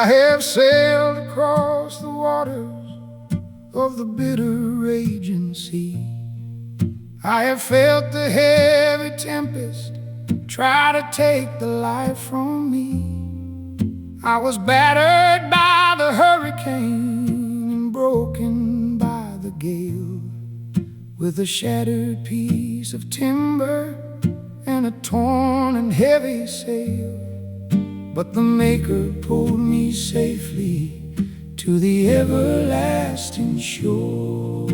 I have sailed across the waters of the bitter raging sea. I have felt the heavy tempest try to take the life from me. I was battered by the hurricane and broken by the gale, with a shattered piece of timber and a torn and heavy sail. But the Maker pulled me safely to the everlasting shore.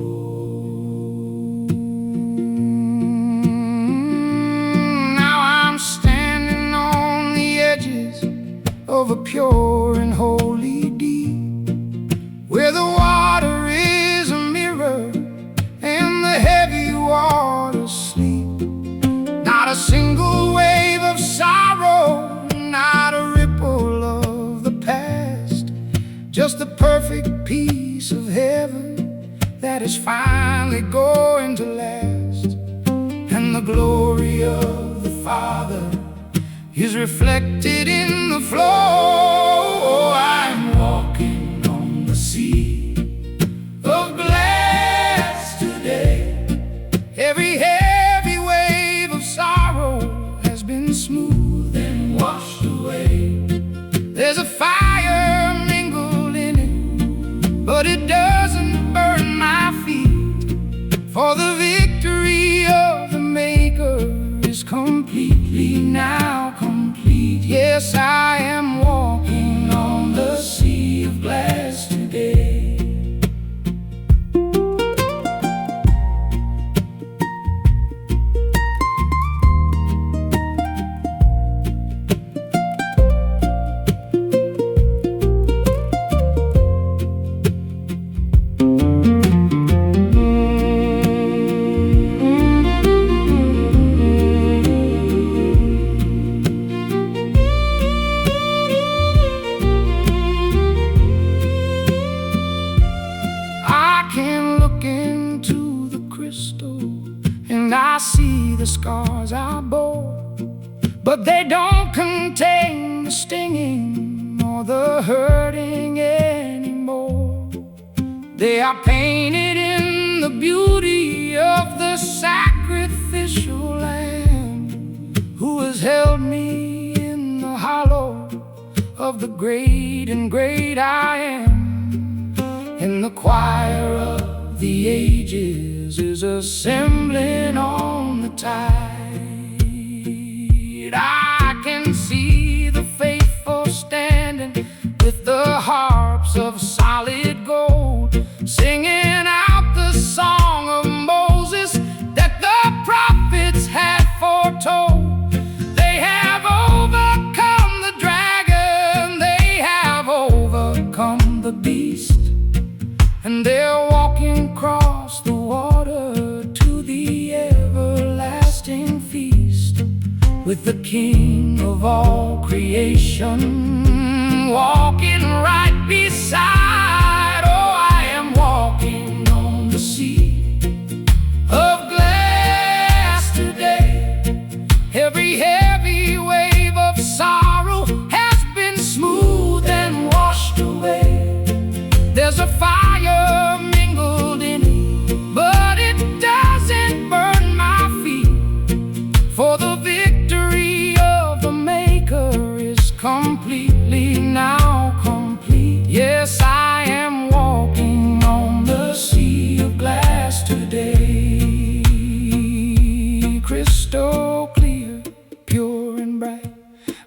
Now I'm standing on the edges of a pure and holy deep, where the water is a mirror and the heavy waters sleep. Not a single wave of sorrow, not a ripple of the past, just the perfect peace of heaven that is finally going to last. And the glory of the Father is reflected in the flow. I'm walking on the sea of glass today. Every heavy wave of sorrow has been smooth and washed away. There's a fire mingled in it, but it doesn't burn my feet, for the victory of the Maker is completely now complete. Yes, I am walking on the sea of glass today. And I see the scars I bore, but they don't contain the stinging or the hurting anymore. They are painted in the beauty of the sacrificial Lamb, who has held me in the hollow of the great and great I am. And the choir of the ages is assembling on the tide. I can see the faithful standing with the harps of solid gold, singing out the song of Moses that the prophets had foretold. They have overcome the dragon, they have overcome the beast, and they're walking across the water to the everlasting feast, with the King of all creation walking right beside. Oh, I am walking on the sea of glass today. Every heavy wave of sorrow has been smooth and washed away. There's a fire mingled in it, but it doesn't burn my feet, for the victory of the Maker is completely now complete. Yes, I am walking on the sea of glass today. Crystal clear, pure and bright,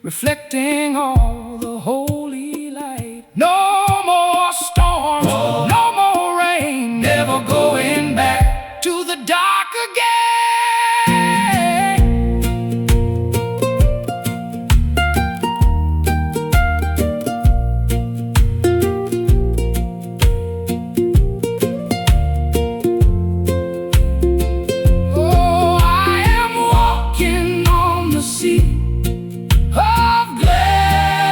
reflecting all the holy light. No more storms, no more rain, never going back to the dark again. Oh, I am walking on the sea of glass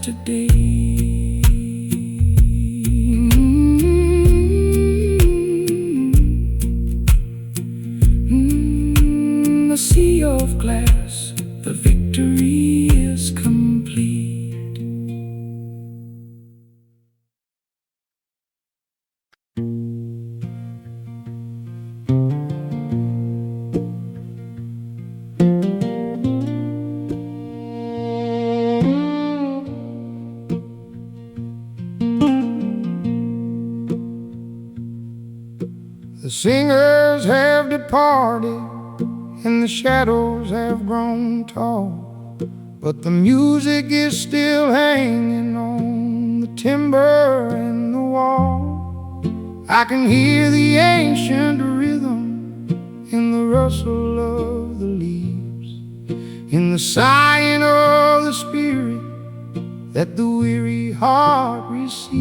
yesterday. The sea of glass, the victory is complete. The singers have departed and the shadows have grown tall, but the music is still hanging on the timber and the wall. I can hear the ancient rhythm in the rustle of the leaves, in the sighing of the spirit that the weary heart receives,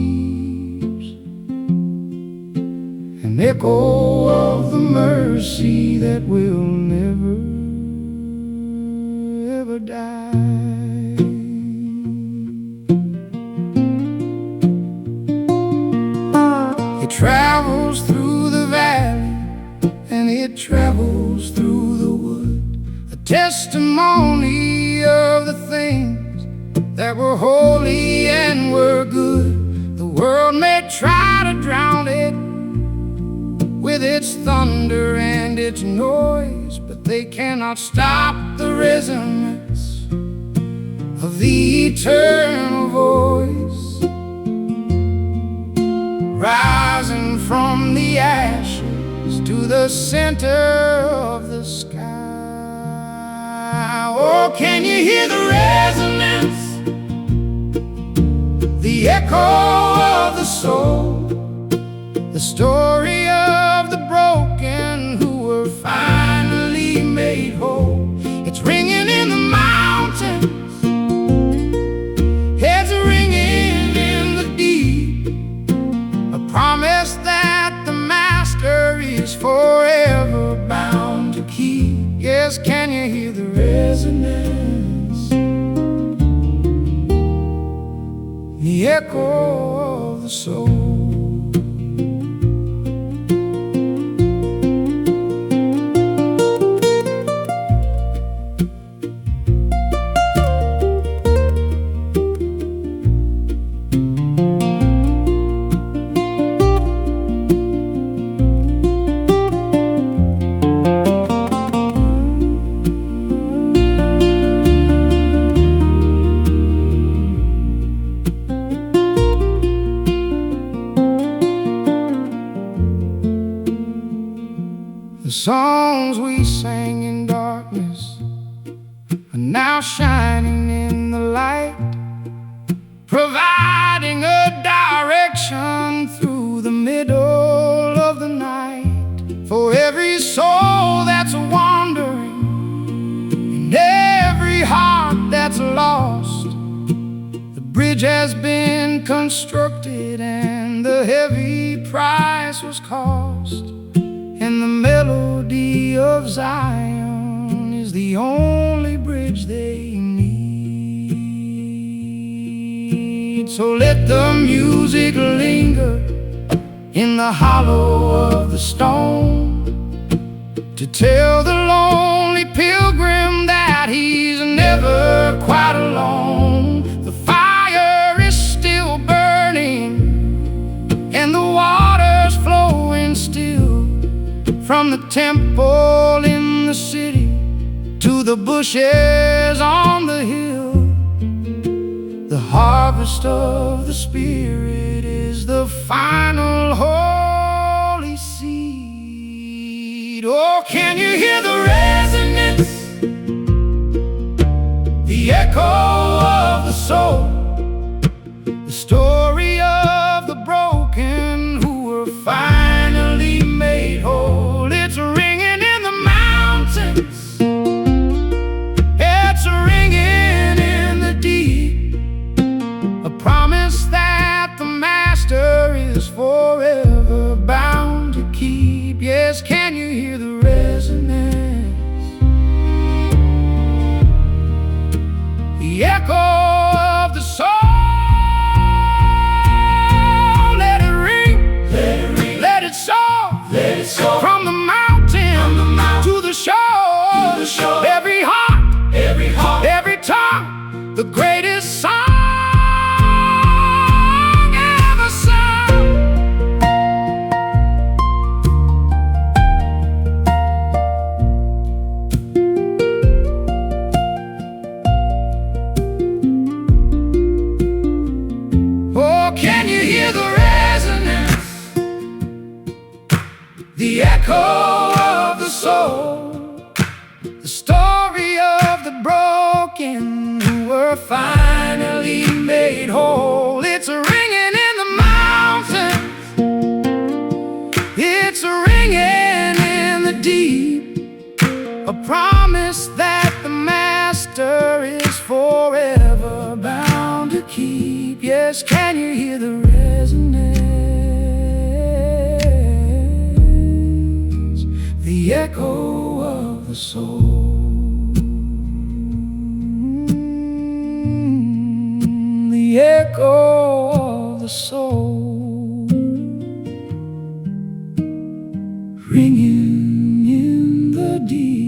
an echo of the mercy that will never, ever die. It travels through the valley and it travels through the wood, a testimony of the things that were holy and were good. The world may try to drown it with its thunder and its noise, but they cannot stop the resonance of the eternal voice, rising from the ashes to the center of the sky. Oh, can you hear the resonance, the echo of the soul, the story of the broken who were finally made whole? It's ringing in the mountains, it's ringing in the deep, a promise that the master is forever bound to keep. Yes, can you hear the resonance, the echo of the soul? The songs we sang in darkness are now shining in the light, providing a direction through the middle of the night. For every soul that's wandering and every heart that's lost, the bridge has been constructed and the heavy price was cost. And the melody of Zion is the only bridge they need. So let the music linger in the hollow of the stone, to tell the lonely pilgrim that he's never quite alone. The fire is still burning and the water's flowing still, from the temple in the city to the bushes on the hill. The harvest of the Spirit is the final holy seed. Oh, can you hear the resonance, the echo of the soul, the story of the broken who were finally made whole? It's ringing in the mountains, it's ringing in the deep, a promise that the master is forever bound to keep. Yes, can you hear the resonance, the echo of the soul? echo of the soul, the story of the broken who were finally made whole. It's ringing in the mountains, it's ringing in the deep, a promise that the Master is forever bound to keep. Yes, can you hear the resonance, the echo of the soul, the echo of the soul, ringing in the deep.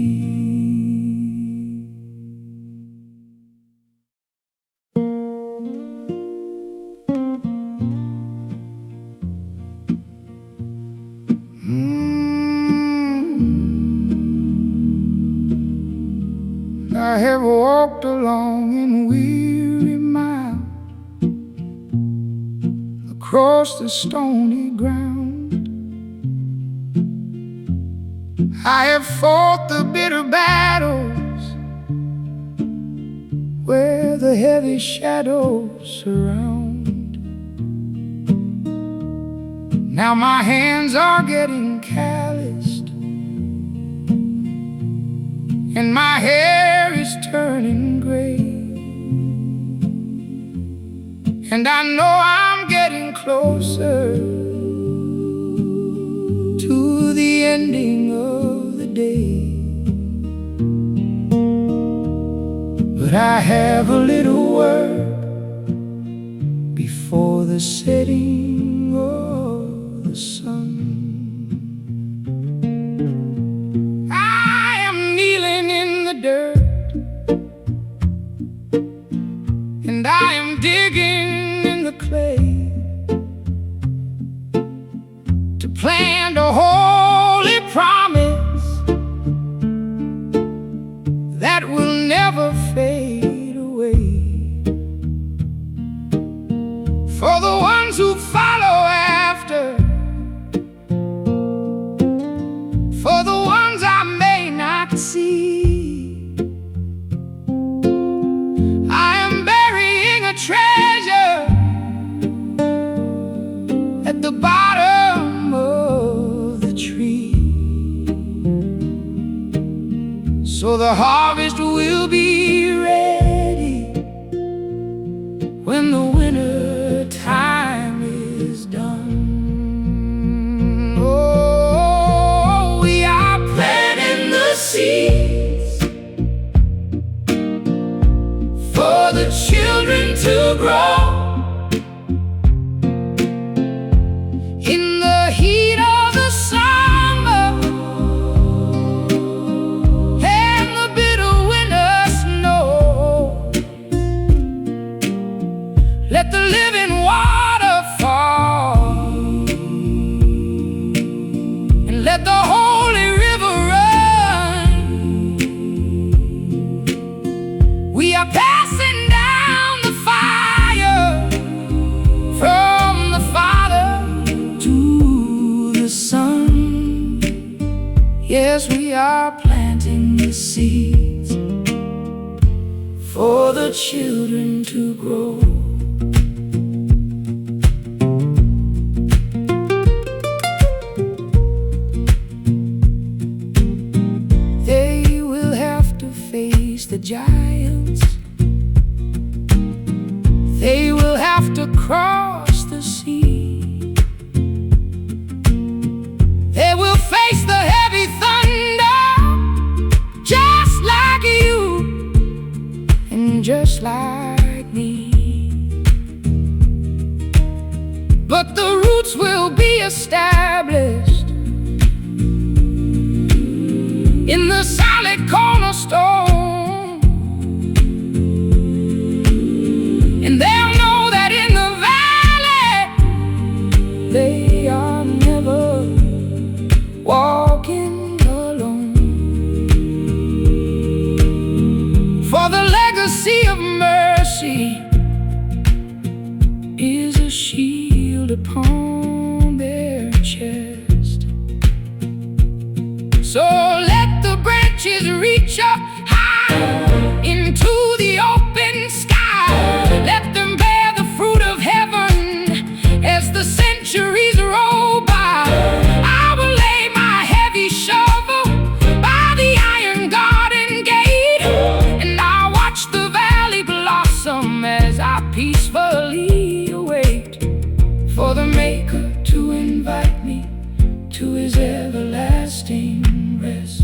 I have walked along in weary miles across the stony ground. I have fought the bitter battles where the heavy shadows surround. Now my hands are getting calloused and my hair is turning gray, and I know I'm getting closer to the ending of the day. But I have a little work before the setting of the sun. Dirt, and I am digging in the clay to plant a holy promise that will never fade away. For the ones who follow after, for the ones I may not see, treasure at the bottom of the tree, so the harvest will be ready when the winter time is done. Oh, we are planting the seeds for the children to grow in the heat of the summer and the bitter winter snow. Let the living water fall and let the holy river run. We are passing down the fire from the Father to the Son. Yes, we are planting the seeds for the children to grow. They will have to face the giants. They will have to cross the sea. They will face the heavy thunder, just like you and just like me. branches reach up high into the open sky. Let them bear the fruit of heaven as the centuries roll by. I will lay my heavy shovel by the iron garden gate, and I'll watch the valley blossom as I peacefully await for the Maker to invite me to his everlasting rest.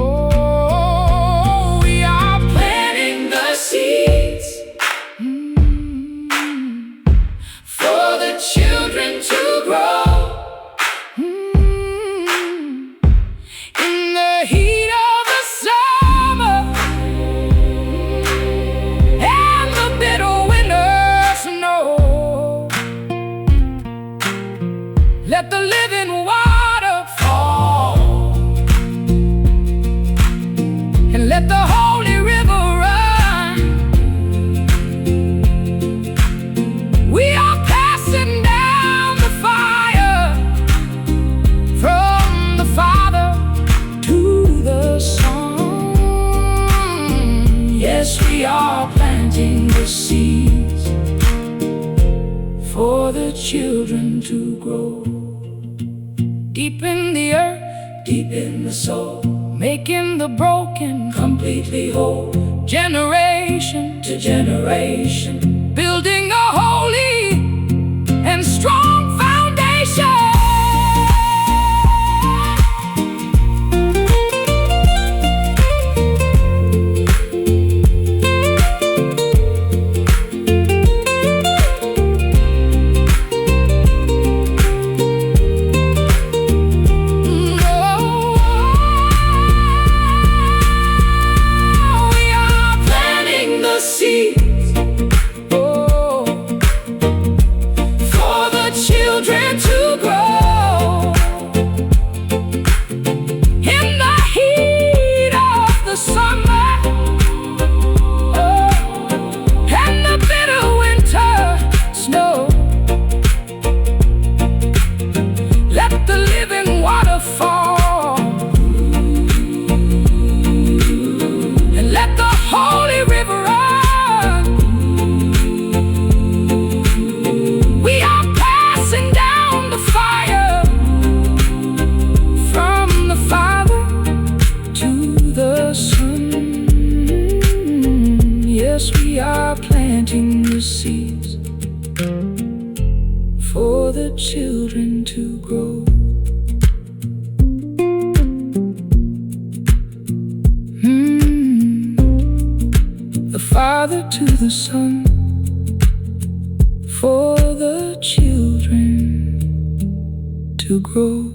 Oh, we are planting the seeds for the children to grow. In the heat of the summer and the bitter winter snow, let the living water fall, and let the holy river run. We are passing down the fire from the Father to the Son. Yes, we are planting the seeds for the children to grow. Deep in the earth, deep in the soul, making the broken completely whole. Generation to generation, building a holy and strong foundation. Seeds, oh, for the children to grow. In the heat of the summer, oh, and the bitter winter snow, let the living water fall, and let the holy river run. We are planting the seeds for the children to grow. The Father to the Son, for the children to grow.